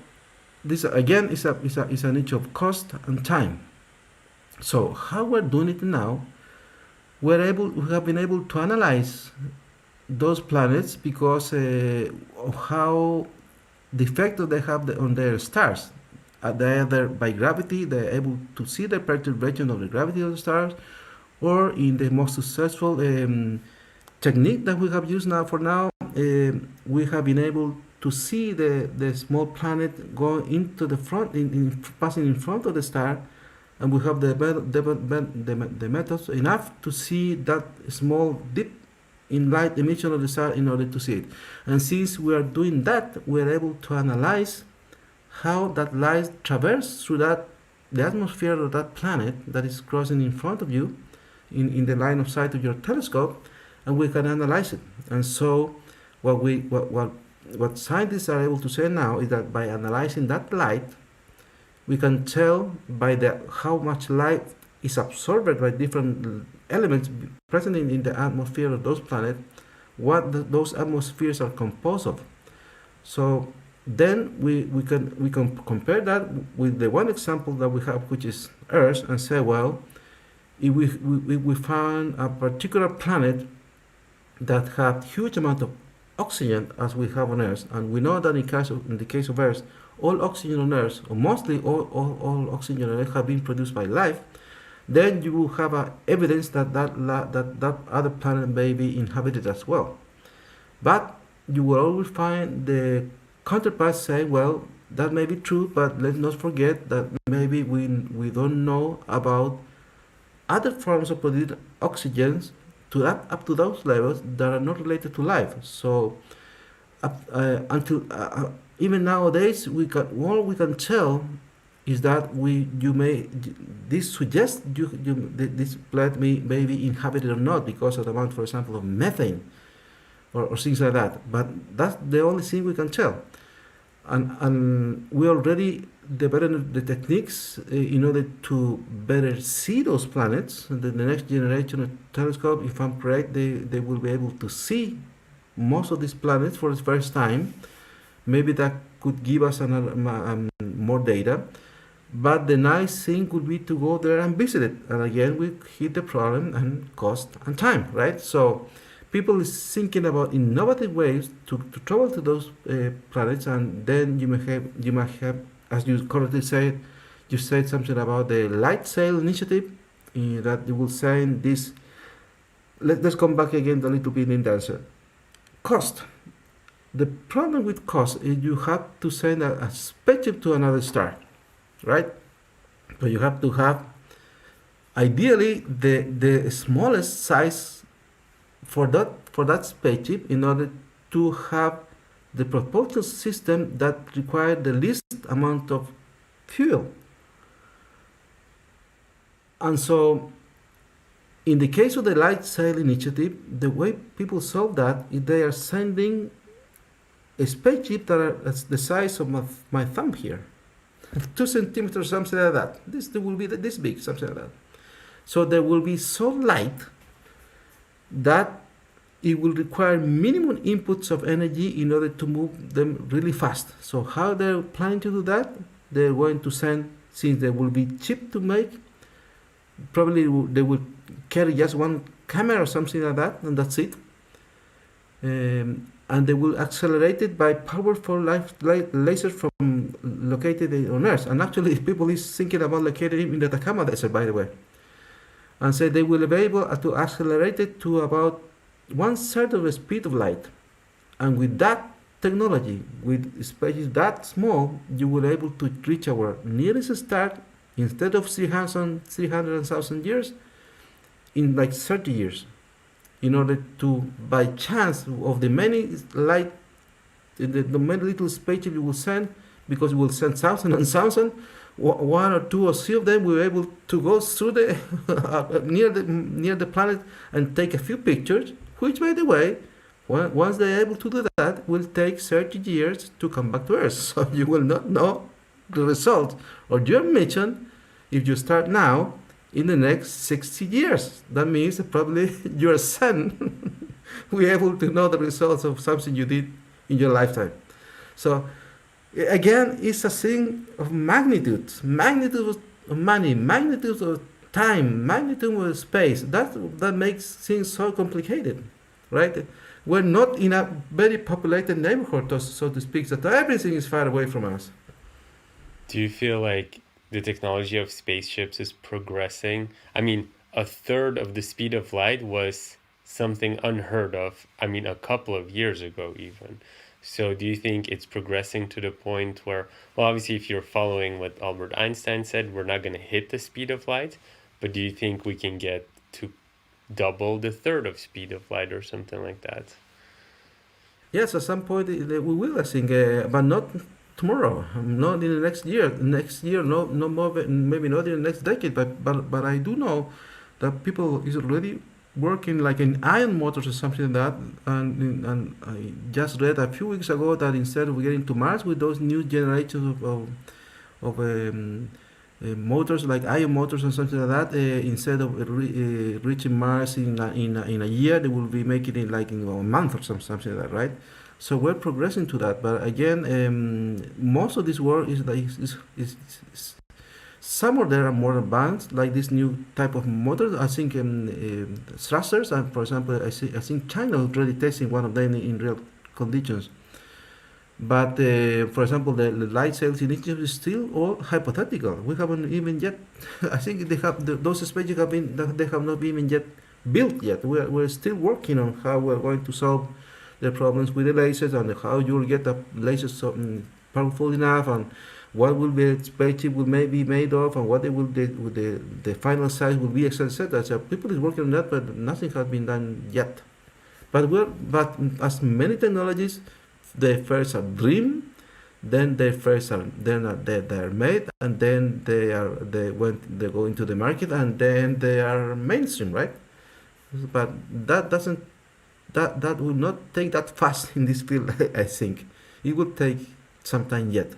this again is an issue of cost and time. So how we're doing it now, we have been able to analyze those planets because of how the effect that they have on their stars. They either by gravity they're able to see the perturbation of the gravity of the stars, or in the most successful technique that we have used now, we have been able to see the small planet go into the front, passing in front of the star, and we have the methods enough to see that small dip in light emission of the star in order to see it. And since we are doing that, we are able to analyze how that light traverses through the atmosphere of that planet that is crossing in front of you in the line of sight of your telescope, and we can analyze it. And so what scientists are able to say now is that by analyzing that light, we can tell by how much light is absorbed by different elements present in the atmosphere of those planets, what those atmospheres are composed of. So then we can compare that with the one example that we have, which is Earth, and say, well, if we found a particular planet that had huge amount of oxygen as we have on Earth, and we know that in the case of Earth, all oxygen on Earth, or mostly all oxygen on Earth, have been produced by life, then you will have evidence that other planet may be inhabited as well. But you will always find the counterpart say, well, that may be true, but let's not forget that maybe we don't know about other forms of produced oxygens to up to those levels that are not related to life. So until even nowadays, all we can tell is that this suggests this planet may be inhabited or not because of the amount, for example, of methane or things like that. But that's the only thing we can tell. And we already developed the techniques in order to better see those planets. The next generation of telescope, if I'm correct, they will be able to see most of these planets for the first time. Maybe that could give us more data. But the nice thing would be to go there and visit it. And again, we hit the problem and cost and time, right? So people is thinking about innovative ways to travel to those planets, and then you might have, as you correctly said, you said something about the light sail initiative that you will send this. Let's come back again a little bit in the answer. Cost. The problem with cost is you have to send a spaceship to another star, right? So you have to have ideally the smallest size for that spaceship in order to have the propulsion system that requires the least amount of fuel. And so in the case of the light sail initiative, the way people solve that is they are sending a spaceship that are the size of my thumb here, 2 centimeters, something like that. This will be this big, something like that. So they will be so light that it will require minimum inputs of energy in order to move them really fast. So how they're planning to do that? They're going to send, since they will be cheap to make, probably they will carry just one camera or something like that, and that's it. And they will accelerate it by powerful lasers from located on Earth. And actually, people is thinking about locating it in the Atacama Desert, by the way. And so they will be able to accelerate it to about 1/3 of the speed of light. And with that technology, with spaces that small, you will be able to reach our nearest star instead of 300,000 years in like 30 years. In order to, by chance of the many light, the many little spaceships you will send, because we will send thousands and thousands, one or two or three of them will be able to go through the near the planet and take a few pictures, which, by the way, once they're able to do that, will take 30 years to come back to Earth. So you will not know the result of your mission if you start now in the next 60 years. That means that probably your son will be able to know the results of something you did in your lifetime. So again, it's a thing of magnitude of money, magnitude of time, magnitude of space. That makes things so complicated, right? We're not in a very populated neighborhood, so to speak, that everything is far away from us. Do you feel like the technology of spaceships is progressing? I mean, 1/3 of the speed of light was something unheard of, I mean, a couple of years ago even. So do you think it's progressing to the point where, well, obviously, if you're following what Albert Einstein said, we're not going to hit the speed of light, but do you think we can get to double the third of speed of light or something like that? Yes, at some point we will, I think, but not tomorrow, not in the next year. Next year, no more, maybe not in the next decade. But I do know that people is already working like in ion motors or something like that. And I just read a few weeks ago that instead of getting to Mars with those new generations of motors like ion motors and something like that. Instead of reaching Mars in a year, they will be making it like in a month or something like that, right? So we're progressing to that. But again, most of this work is like is some of them are more advanced, like this new type of motors. I think thrusters, and for example, I think China is already testing one of them in real conditions. But for example, the light sails initiative is still all hypothetical. We haven't even yet. I think they have those spaceships have been they have not even yet built yet. We're still working on how we're going to solve the problems with the lasers and how you will get the lasers so, powerful enough and what will be the spaceship will maybe made of and what they will the final size will be, etc. So people is working on that, but nothing has been done yet. But as many technologies, they first are dream, then they're made, and then they go into the market, and then they are mainstream, right? But that doesn't that will not take that fast in this field. I think it will take some time yet.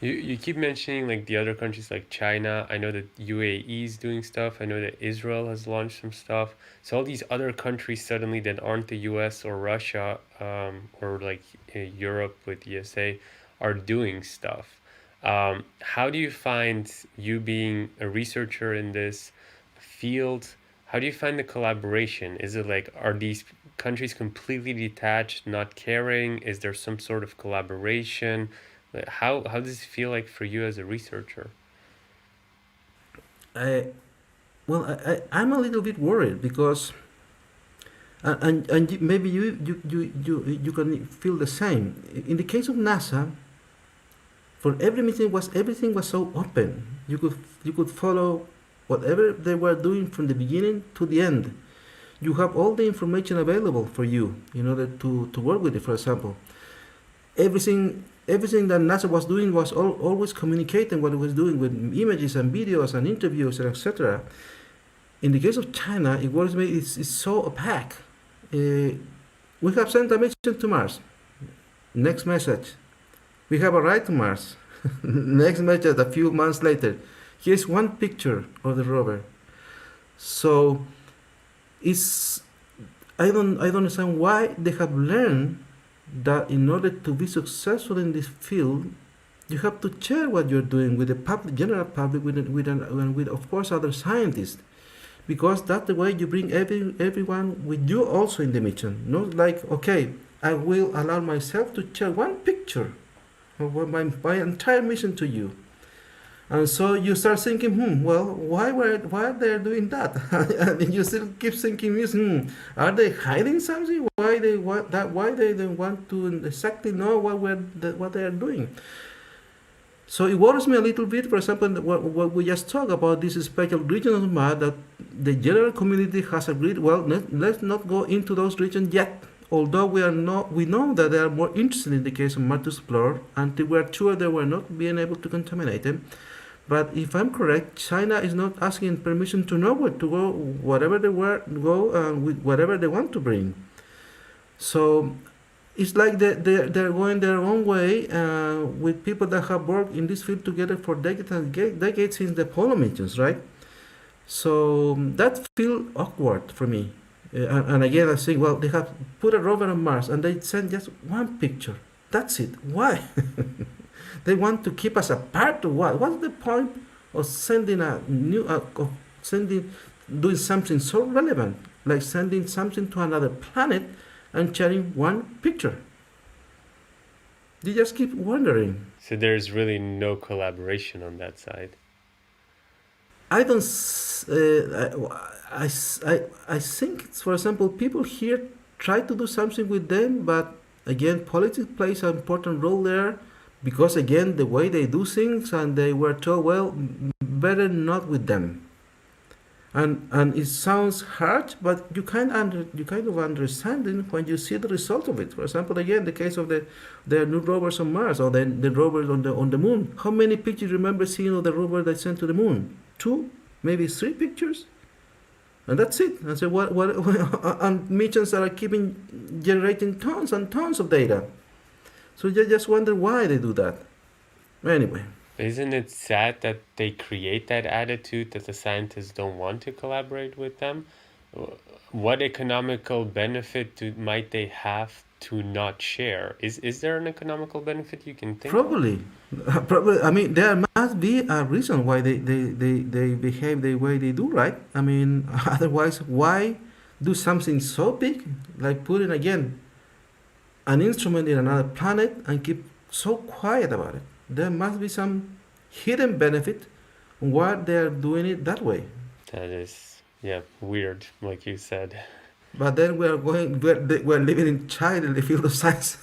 You keep mentioning like the other countries like China. I know that UAE is doing stuff. I know that Israel has launched some stuff. So all these other countries suddenly that aren't the US or Russia, or like Europe with ESA are doing stuff. How do you find, you being a researcher in this field, how do you find the collaboration? Is it like, are these countries completely detached, not caring? Is there some sort of collaboration? How does it feel like for you as a researcher? I well, I'm a little bit worried because and maybe you can feel the same. In the case of NASA, for every meeting was everything was so open. You could follow whatever they were doing from the beginning to the end. You have all the information available for you in order to work with it. For example, everything that NASA was doing was always communicating what it was doing with images and videos and interviews and etc. In the case of China, it was it's so opaque. We have sent a mission to Mars. Next message, we have arrived to Mars. Next message, a few months later, here's one picture of the rover. So it's I don't understand why they have learned that in order to be successful in this field, you have to share what you're doing with the public, general public, with of course other scientists, because that's the way you bring everyone with you also in the mission. Not like, okay, I will allow myself to share one picture of my entire mission to you. And so you start thinking, well, why are they doing that? And you still keep thinking, are they hiding something? Why they don't want to exactly know what they are doing? So it worries me a little bit. For example, what we just talked about, this special region of Mars that the general community has agreed. Well, let's not go into those regions yet. Although we know that they are more interested in the case of Mars to explore until we are sure they were not being able to contaminate them. But if I'm correct, China is not asking permission to nowhere to go, whatever they go with whatever they want to bring. So it's like they're going their own way with people that have worked in this field together for decades and decades since the Apollo missions, right? So that feels awkward for me. And again, I think, well, they have put a rover on Mars and they send just one picture. That's it. Why? They want to keep us apart or what? What's the point of sending doing something so relevant, like sending something to another planet and sharing one picture? You just keep wondering. So there's really no collaboration on that side. I don't. I think, for example, people here try to do something with them, but again, politics plays an important role there because again, the way they do things, and they were told, well, better not with them. And it sounds hard, but you kind of understand it when you see the result of it. For example, again, the case of the new rovers on Mars or the rovers on the moon. How many pictures you remember seeing of the rover they sent to the moon? 2, maybe 3 pictures, and that's it. And so what and missions are keeping generating tons and tons of data. So you just wonder why they do that. Anyway. Isn't it sad that they create that attitude that the scientists don't want to collaborate with them? What economical benefit might they have to not share? Is there an economical benefit you can think of? Probably, probably. I mean, there must be a reason why they behave the way they do, right? I mean, otherwise, why do something so big like putting again an instrument in another planet and keep so quiet about it? There must be some hidden benefit why they are doing it that way. That is, yeah, weird, like you said. But then we're living in China in the field of science.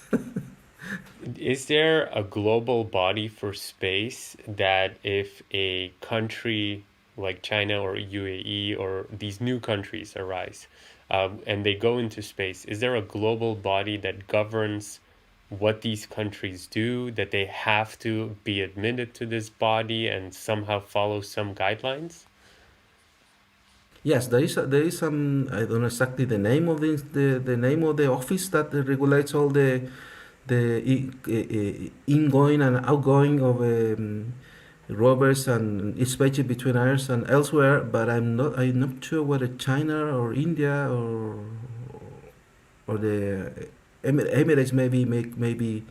Is there a global body for space that if a country like China or UAE or these new countries arise and they go into space, is there a global body that governs what these countries do, that they have to be admitted to this body and somehow follow some guidelines? Yes, there is some, I don't know exactly the name of the name of the office that regulates all the ingoing and outgoing of rovers and especially between Earth and elsewhere. But I'm not sure whether China or India or the Emirates maybe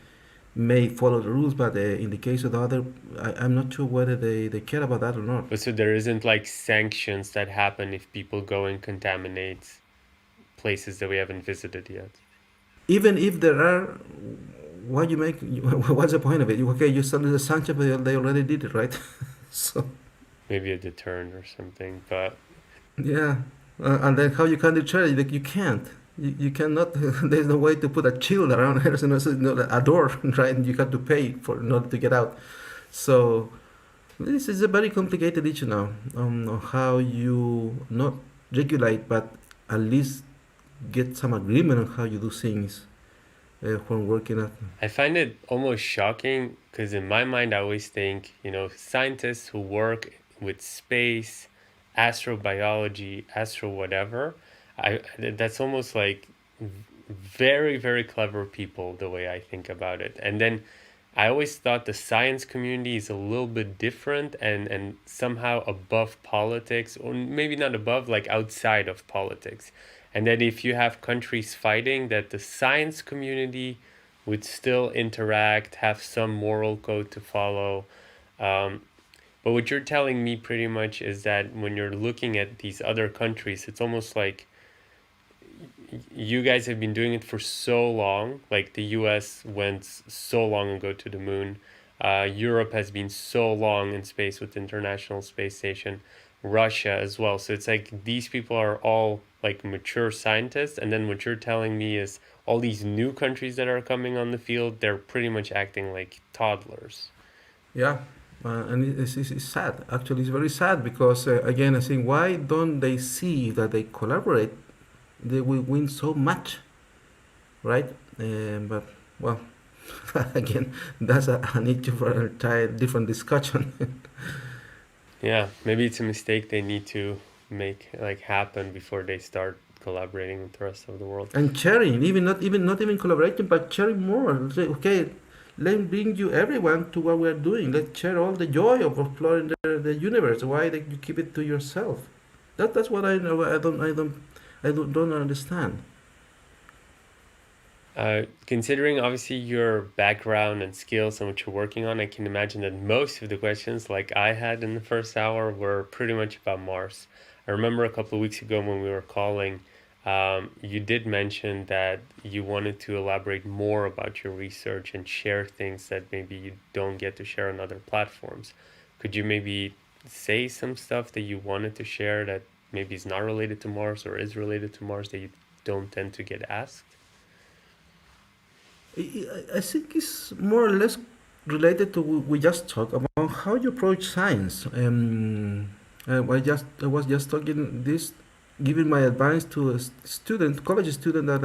may follow the rules, but in the case of the other, I'm not sure whether they care about that or not. But so there isn't like sanctions that happen if people go and contaminate places that we haven't visited yet. Even if there are, what you make, what's the point of it? Okay, you started the sanction, but they already did it, right? So Maybe a deterrent or something, but yeah, and then how you can deter it? Like you can't. You cannot. There's no way to put a shield around it. So a door, right? And you have to pay for in order to get out. So this is a very complicated issue now on how you not regulate, but at least get some agreement on how you do things when working at. I find it almost shocking because in my mind, I always think, scientists who work with space, astrobiology, astro whatever, that's almost like very, very clever people the way I think about it. And then I always thought the science community is a little bit different and somehow above politics, or maybe not above, like outside of politics. And that if you have countries fighting, that the science community would still interact, have some moral code to follow. Um, but what you're telling me pretty much is that when you're looking at these other countries, it's almost like you guys have been doing it for so long. Like the US went so long ago to the moon. Europe has been so long in space with the International Space Station. Russia as well. So it's like these people are all like mature scientists. And then what you're telling me is all these new countries that are coming on the field, they're pretty much acting like toddlers. Yeah, and it's sad. Actually, it's very sad because again, I think why don't they see that they collaborate, they will win so much, right? But well, again, that's an issue for an entire different discussion. Yeah, maybe it's a mistake they need to make like happen before they start collaborating with the rest of the world. And sharing, even not even collaborating, but sharing more. Say, okay, let me bring you everyone to what we're doing. Let's share all the joy of exploring the universe. Why did you keep it to yourself? That's what I know. I don't understand. Considering obviously your background and skills and what you're working on, I can imagine that most of the questions, like I had in the first hour, were pretty much about Mars. I remember a couple of weeks ago when we were calling, you did mention that you wanted to elaborate more about your research and share things that maybe you don't get to share on other platforms. Could you maybe say some stuff that you wanted to share that maybe is not related to Mars or is related to Mars that you don't tend to get asked? I think it's more or less related to we just talked about how you approach science. I was just talking this, giving my advice to a student, college student that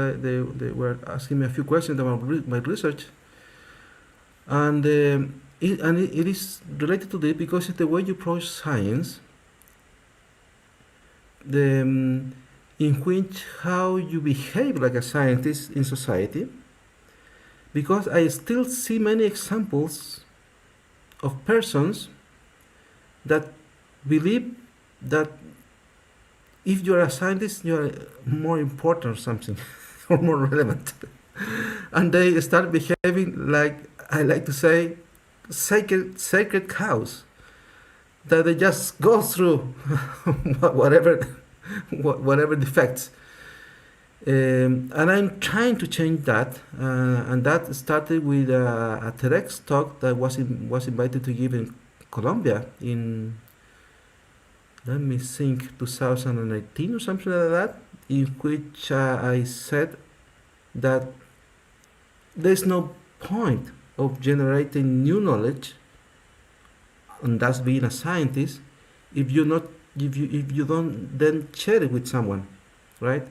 they were asking me a few questions about my research, and it is related to this because it's the way you approach science, the in which how you behave like a scientist in society because I still see many examples of persons that believe that if you are a scientist, you are more important or something, or more relevant. And they start behaving like, I like to say, sacred cows, that they just go through whatever, whatever defects. And I'm trying to change that, and that started with a TEDx talk that was invited to give in Colombia in, let me think, 2018 or something like that, in which I said that there's no point of generating new knowledge, and that's being a scientist, if you not if you don't then share it with someone, right?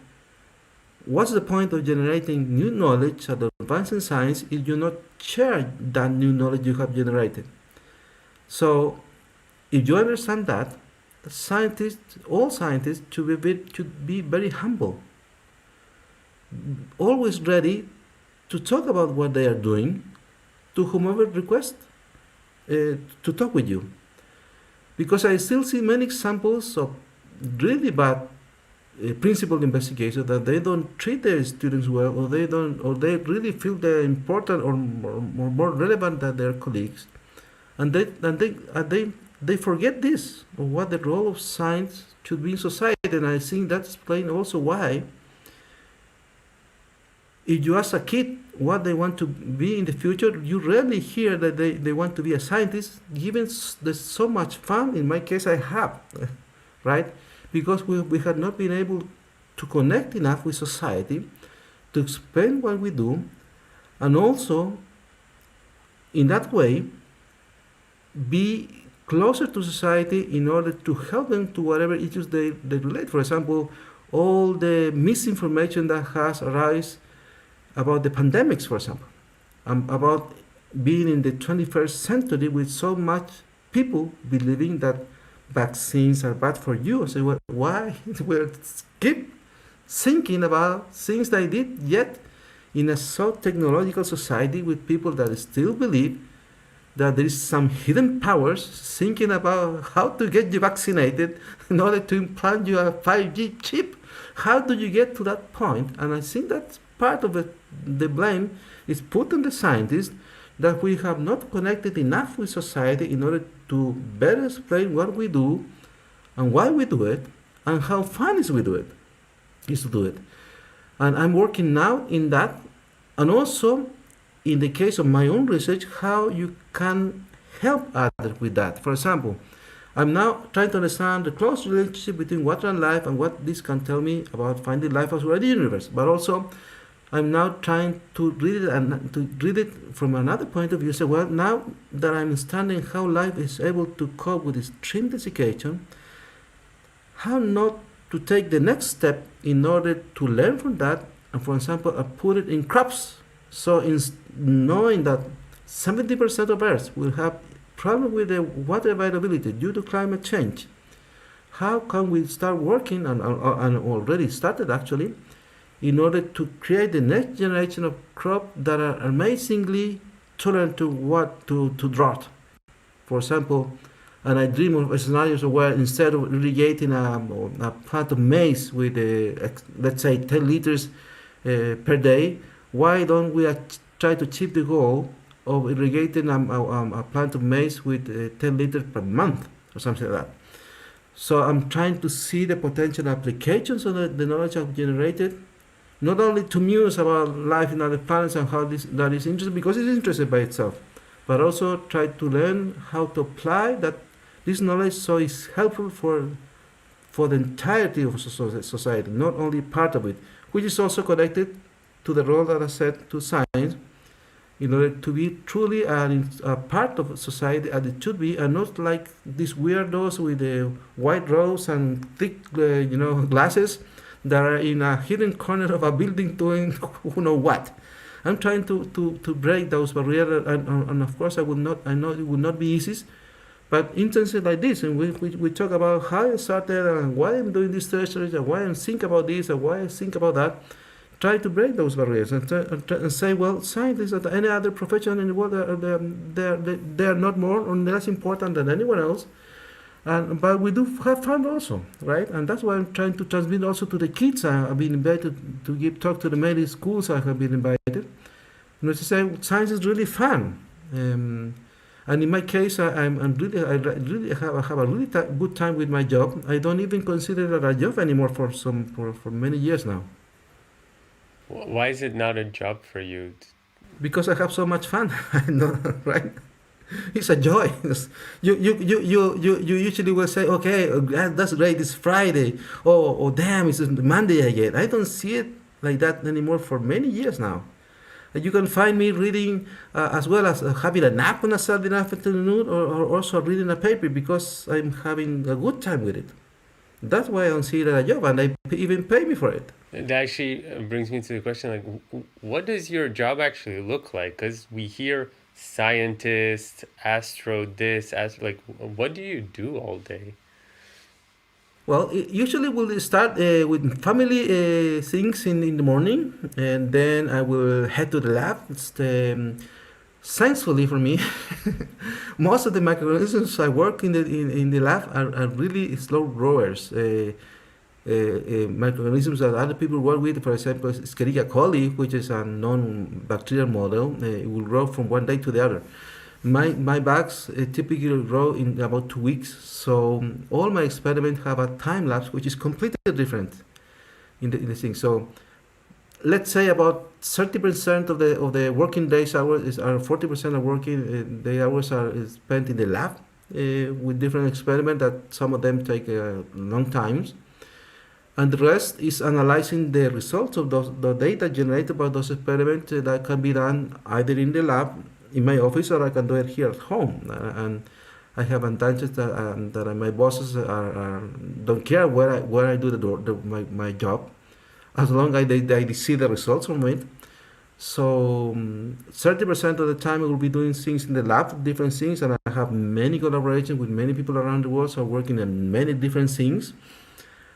What's the point of generating new knowledge and advancing science if you not share that new knowledge you have generated? So, if you understand that, scientists, all scientists should be very humble, always ready to talk about what they are doing to whomever requests to talk with you. Because I still see many examples of really bad principal investigators that they don't treat their students well, or they don't, or they really feel they're important or more relevant than their colleagues, and they forget this, or what the role of science should be in society. And I think that explains also why, if you ask a kid what they want to be in the future, you rarely hear that they want to be a scientist, given there's so much fun. In my case, I have, right? Because we had not been able to connect enough with society to explain what we do, and also, in that way, be closer to society in order to help them to whatever issues they relate. For example, all the misinformation that has arisen about the pandemics, for example, about being in the 21st century with so much people believing that vaccines are bad for you. So why we keep thinking about things they did, yet in a so technological society with people that still believe that there is some hidden powers thinking about how to get you vaccinated in order to implant you a 5G chip. How do you get to that point? And I think that's part of it. The blame is put on the scientists, that we have not connected enough with society in order to better explain what we do and why we do it and how fun is to do it. And I'm working now in that, and also in the case of my own research, how you can help others with that. For example, I'm now trying to understand the close relationship between water and life, and what this can tell me about finding life outside the universe. But also, I'm now trying to read it from another point of view. So, well, now that I'm understanding how life is able to cope with extreme desiccation, how not to take the next step in order to learn from that, and, for example, put it in crops. So, in knowing that 70% of Earth will have problem with the water availability due to climate change, how can we start working, and already started actually, in order to create the next generation of crops that are amazingly tolerant to drought, for example. And I dream of scenarios where, instead of irrigating a plant of maize with let's say 10 liters per day, why don't we try to achieve the goal of irrigating a plant of maize with 10 liters per month or something like that? So I'm trying to see the potential applications of the knowledge I've generated, not only to muse about life in other planets and how that is interesting, because it's interesting by itself, but also try to learn how to apply this knowledge so it's helpful for the entirety of society, not only part of it, which is also connected to the role that I said to science, in order to be truly a part of society as it should be, and not like these weirdos with the white robes and thick, glasses that are in a hidden corner of a building doing who know what. I'm trying to break those barriers, and of course I know it would not be easy, but instances like this, and we talk about how I started and why I'm doing this research and why I think about this and why I think about that, try to break those barriers and say, well, scientists or any other profession in the world, they're not more or less important than anyone else. But we do have fun also, right? And that's why I'm trying to transmit also to the kids. I've been invited to give talk to the many schools I have been invited. To say science is really fun. And in my case, I have a really good time with my job. I don't even consider it a job anymore for many years now. Why is it not a job for you? Because I have so much fun. I know, right? It's a joy. You usually will say, okay, that's great, it's Friday. Oh, damn, it's Monday again. I don't see it like that anymore for many years now. You can find me reading as well as having a nap on a Saturday afternoon or also reading a paper because I'm having a good time with it. That's why I don't see it as a job and they even pay me for it. That actually brings me to the question, like, what does your job actually look like? Because we hear scientist, astro this, like, what do you do all day? Well, usually we'll start with family things in the morning, and then I will head to the lab. Thankfully for me, most of the microorganisms I work in the lab are really slow growers. Microorganisms that other people work with, for example, Escherichia coli, which is a non-bacterial model, it will grow from one day to the other. My bugs typically grow in about 2 weeks, so all my experiments have a time lapse which is completely different in the thing. So let's say about 30% of the working days hours are 40% of working day hours are spent in the lab with different experiments that some of them take long times, and the rest is analyzing the results of the data generated by those experiments that can be done either in the lab in my office or I can do it here at home. And I have advantages that my bosses don't care where I do my job, as long as they see the results from it. So 30% of the time I will be doing things in the lab, different things, and I have many collaborations with many people around the world, so working on many different things.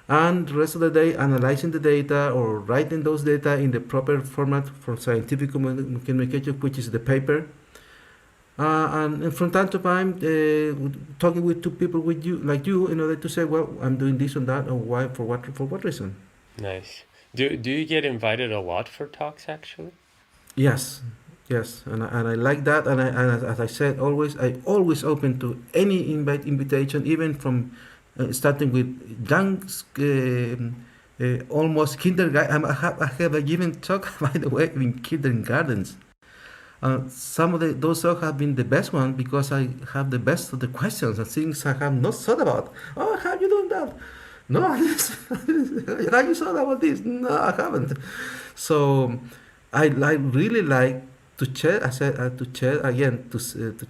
And the rest of the day analyzing the data or writing those data in the proper format for scientific communication, which is the paper. And from time to time, talking with two people with you, like you, in order to say, well, I'm doing this and that, or why, for what reason. Nice. Do you get invited a lot for talks, actually? Yes, yes, and I like that, and as I said, I always open to any invitation, even from starting with young, almost kindergarten. I have a given talk, by the way, in kindergartens. Some of those talks have been the best one because I have the best of the questions and things I have not thought about. Oh, how you doing that? No, how you thought about this? No, I haven't. So I really like to share. I said to share again to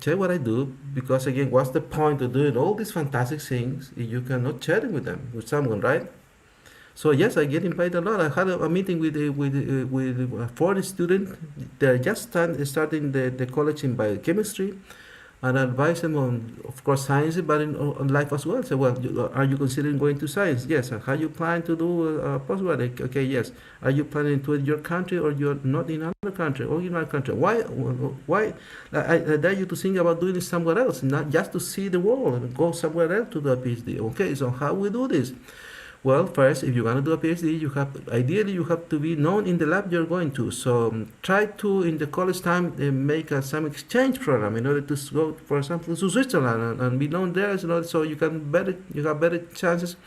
share what I do because again, what's the point of doing all these fantastic things if you cannot share it with them with someone, right? So yes, I get invited a lot. I had a meeting with a foreign student. They're just starting the college in biochemistry, and I advise them on, of course, science, but on life as well. So, well, are you considering going to science? Yes. How you plan to do a postgrad? Okay, yes. Are you planning to in your country or you're not in another country or in another country? Why? I dare you to think about doing it somewhere else, not just to see the world and go somewhere else to do a PhD. Okay, so how we do this? Well, first, if you're gonna do a PhD, ideally you have to be known in the lab you're going to. So try to in the college time make some exchange program in order to go, for example, to Switzerland and be known there. So you have better chances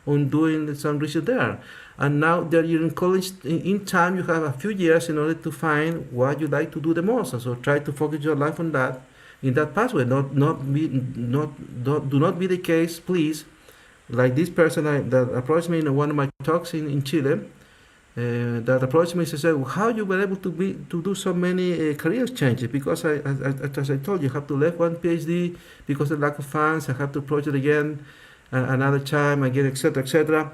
on doing some research there. And now that you're in college, in time you have a few years in order to find what you like to do the most. And so try to focus your life on that, in that pathway. Do not be the case, please. Like this person that approached me in one of my talks in Chile, that approached me and said, well, how you were able to do so many career changes? Because as I told you, have to leave one PhD because of lack of funds. I have to approach it again another time again, etc., etc.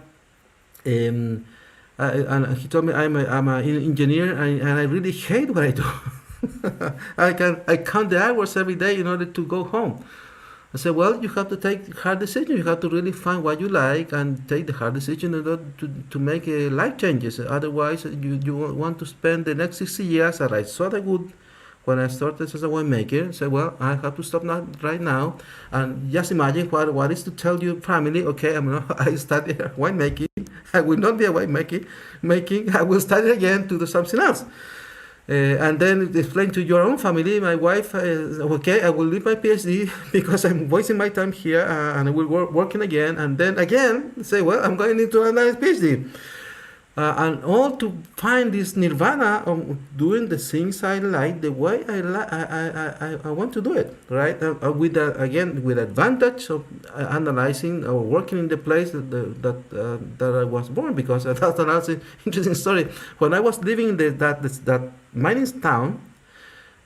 And he told me I'm an engineer and I really hate what I do. I count the hours every day in order to go home. I said, well, you have to take hard decisions. You have to really find what you like and take the hard decision in order to make life changes. Otherwise, you want to spend the next 60 years that I thought I would when I started as a winemaker. Say, well, I have to stop now, right now. And just imagine what is to tell your family, okay, I study winemaking. I will not be a winemaking. I will study again to do something else. And then explain to your own family, my wife, okay, I will leave my PhD because I'm wasting my time here and I will working again. And then again, say, well, I'm going into another PhD. And all to find this nirvana of doing the things I like the way I want to do it, right? With again with advantage of analyzing or working in the place that I was born, because that's another interesting story. When I was living in that mining town,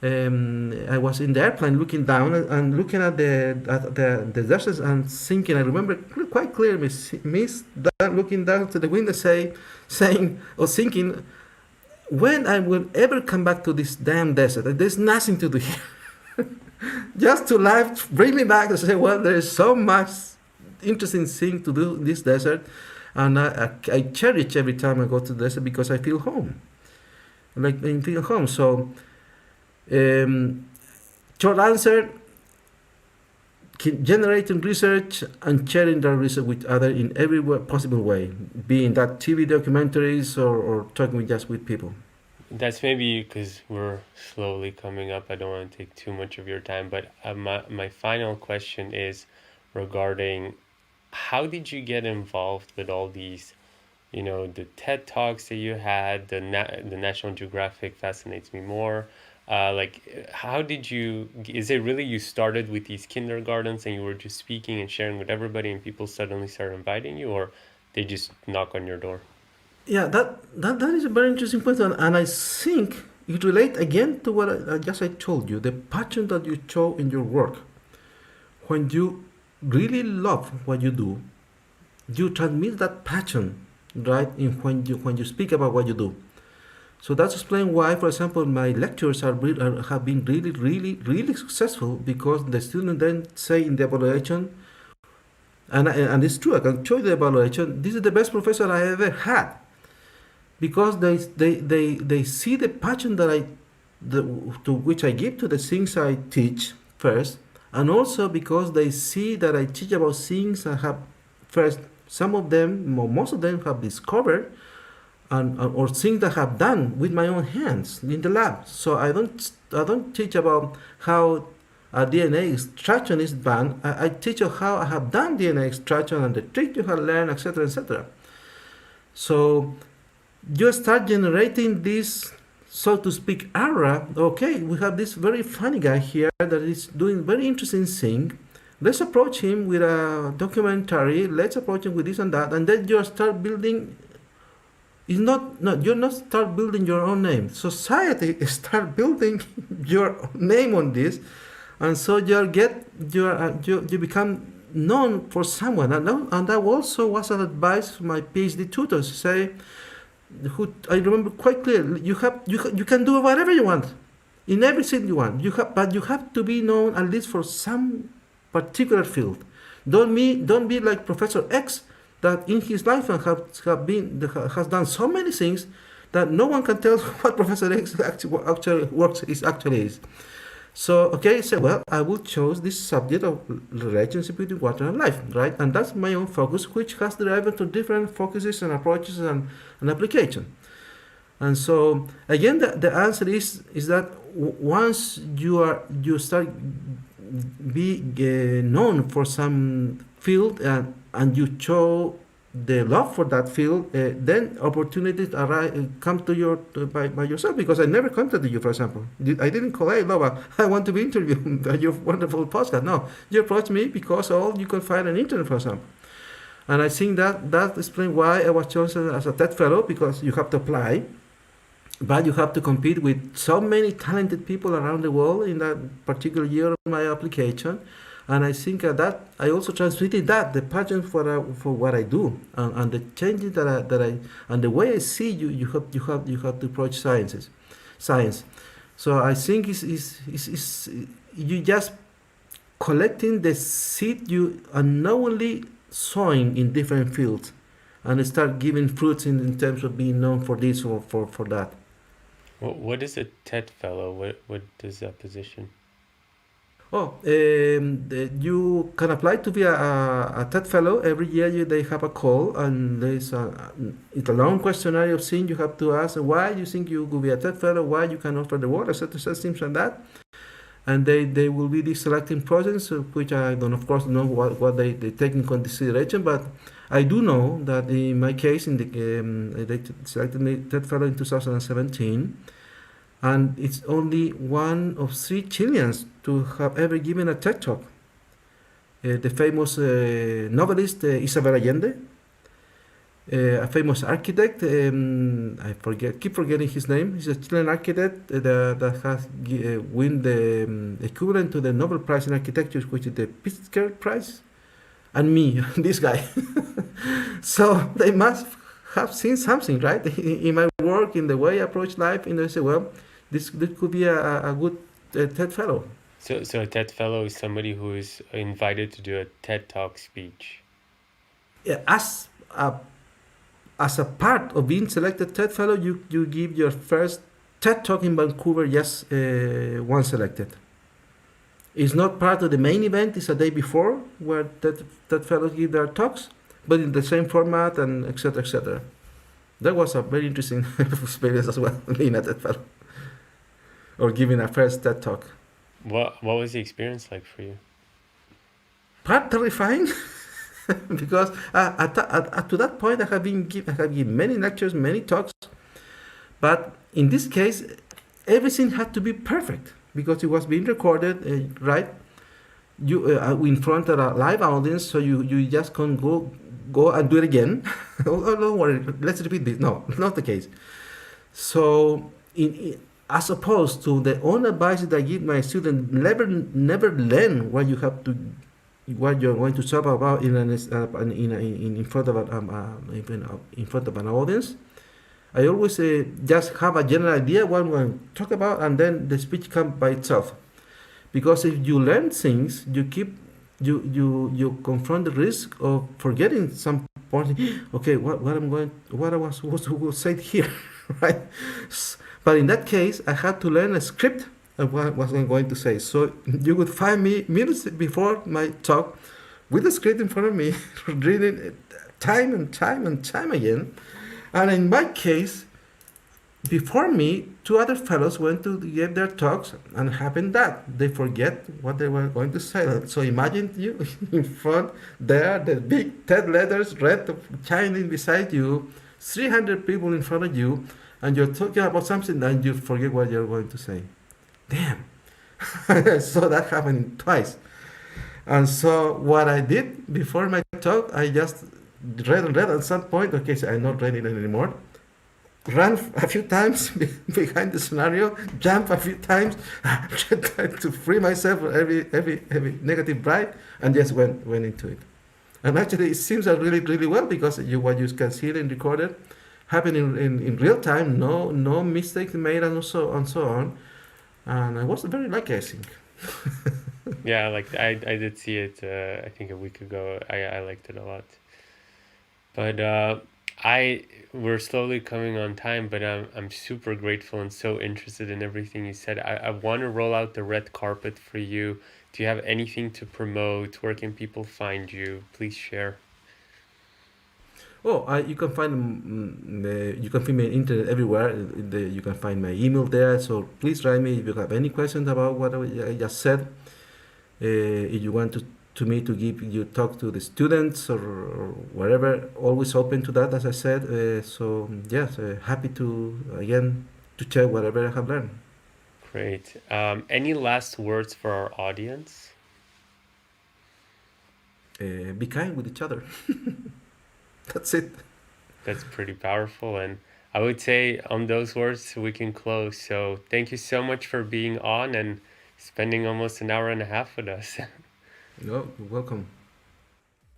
I was in the airplane looking down and looking at the deserts and thinking. I remember quite clearly Miss looking down to the window, saying or thinking, when I will ever come back to this damn desert? There's nothing to do here. Just to life, bring me back and say, well, there is so much interesting thing to do in this desert, and I cherish every time I go to the desert because I feel home, like I feel home. So. Short answer: generating research and sharing that research with others in every possible way, be in that TV documentaries or talking just with people. That's maybe because we're slowly coming up. I don't want to take too much of your time, but my final question is regarding how did you get involved with all these, the TED Talks that you had, the National Geographic fascinates me more. How did you, is it really you started with these kindergartens and you were just speaking and sharing with everybody and people suddenly started inviting you, or they just knock on your door? Yeah, that is a very interesting point, and I think it relates again to what I told you, the passion that you show in your work. When you really love what you do, you transmit that passion, right? In when you speak about what you do. So that's explain why, for example, my lectures have been really, really, really successful, because the student then say in the evaluation, and it's true, I can show you the evaluation, this is the best professor I ever had, because they see the passion to which I give to the things I teach first, and also because they see that I teach about things I have first, some of them, or most of them, have discovered, or things that I have done with my own hands in the lab. So I don't teach about how a DNA extraction is done. I teach you how I have done DNA extraction and the trick you have learned, etc., etc. So you start generating this, so to speak, aura. Okay, we have this very funny guy here that is doing very interesting thing. Let's approach him with a documentary. Let's approach him with this and that, and then you start building. It's not, no, you're not start building your own name. Society start building your name on this, and so you become known for someone. And that also was an advice from my PhD tutors. Say, who I remember quite clearly. You can do whatever you want, in everything you want. But you have to be known at least for some particular field. Don't be like Professor X, that in his life has done so many things that no one can tell what Professor X actually is. So okay, so well, I will choose this subject of relationship between water and life, right? And that's my own focus, which has derived to different focuses and approaches and application. And so again, the answer is that once you start be known for some field and you show the love for that field, then opportunities come to by yourself. Because I never contacted you, for example. I didn't call, hey, Loba, I want to be interviewed at your wonderful podcast. No, you approached me because you can find an internet, for example. And I think that explains why I was chosen as a TED Fellow, because you have to apply, but you have to compete with so many talented people around the world in that particular year of my application. And I think that I also transmitted the passion for what I do, and the changes that I and the way I see you have to approach science. So I think is you just collecting the seed you unknowingly sowing in different fields and start giving fruits in terms of being known for this or for that. What is a TED Fellow? What is that position? Oh, you can apply to be a TED Fellow. Every year they have a call, and it's a long questionnaire of things you have to ask why you think you could be a TED Fellow, why you can offer the world, etc., things like that. And they will be the selecting process, which I don't, of course, know what they take in consideration, but I do know that in my case, they selected me TED Fellow in 2017, and it's only one of three Chileans to have ever given a TED Talk. The famous novelist Isabel Allende, a famous architect, keep forgetting his name. He's a Chilean architect that has won the equivalent to the Nobel Prize in Architecture, which is the Pritzker Prize, and me, this guy. So they must have seen something, right, in my work, in the way I approach life. And they say, well, this could be a good TED Fellow. So a TED Fellow is somebody who is invited to do a TED Talk speech. Yeah, as a part of being selected TED Fellow, you give your first TED Talk in Vancouver, yes, once selected. It's not part of the main event, it's a day before where TED Fellows give their talks, but in the same format and etc. etc. That was a very interesting experience as well, being a TED Fellow or giving a first TED Talk. What was the experience like for you? Part terrifying. Because to that point, I have given many lectures, many talks, but in this case, everything had to be perfect because it was being recorded, right? You in front of a live audience, so you just can't go and do it again. Oh, don't worry, let's repeat this. No, not the case. So, as opposed to the own advice that I give my students, never learn what you're going to talk about in front of in front of an audience. I always just have a general idea what I'm going to talk about, and then the speech comes by itself. Because if you learn things, you confront the risk of forgetting some point. Okay, what I was supposed to say here, right? But in that case, I had to learn a script of what was I going to say. So you would find me minutes before my talk with the script in front of me, reading it time and time again. And in my case, before me, two other fellows went to give their talks, and happened that they forget what they were going to say. So imagine you in front there, the big TED letters red shining beside you, 300 people in front of you, and you're talking about something and you forget what you're going to say. Damn. So that happened twice. And so what I did before my talk, I just read at some point, okay, so I'm not reading it anymore. Ran a few times behind the scenario, jump a few times, tried to free myself from every negative vibe, and just went into it. And actually, it seems really well because what you can see and record it happen in real time, no mistakes made, and so on. And I was very lucky, I think. Yeah, like I did see it. I think a week ago. I liked it a lot. But we're slowly coming on time. But I'm super grateful and so interested in everything you said. I want to roll out the red carpet for you. Do you have anything to promote? Where can people find you? Please share. Oh, you can find you can find me on internet everywhere. You can find my email there. So please write me if you have any questions about what I just said. If you want to me to give you talk to the students or whatever, always open to that, as I said. So yes, happy to again to share whatever I have learned. Great. Any last words for our audience? Be kind with each other. That's it. That's pretty powerful. And I would say on those words, we can close. So thank you so much for being on and spending almost an hour and a half with us. No, you're welcome.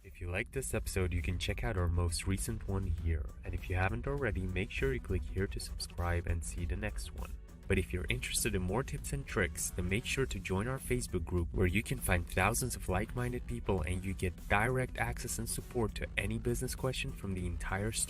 If you like this episode, you can check out our most recent one here. And if you haven't already, make sure you click here to subscribe and see the next one. But if you're interested in more tips and tricks, then make sure to join our Facebook group where you can find thousands of like-minded people and you get direct access and support to any business question from the entire startup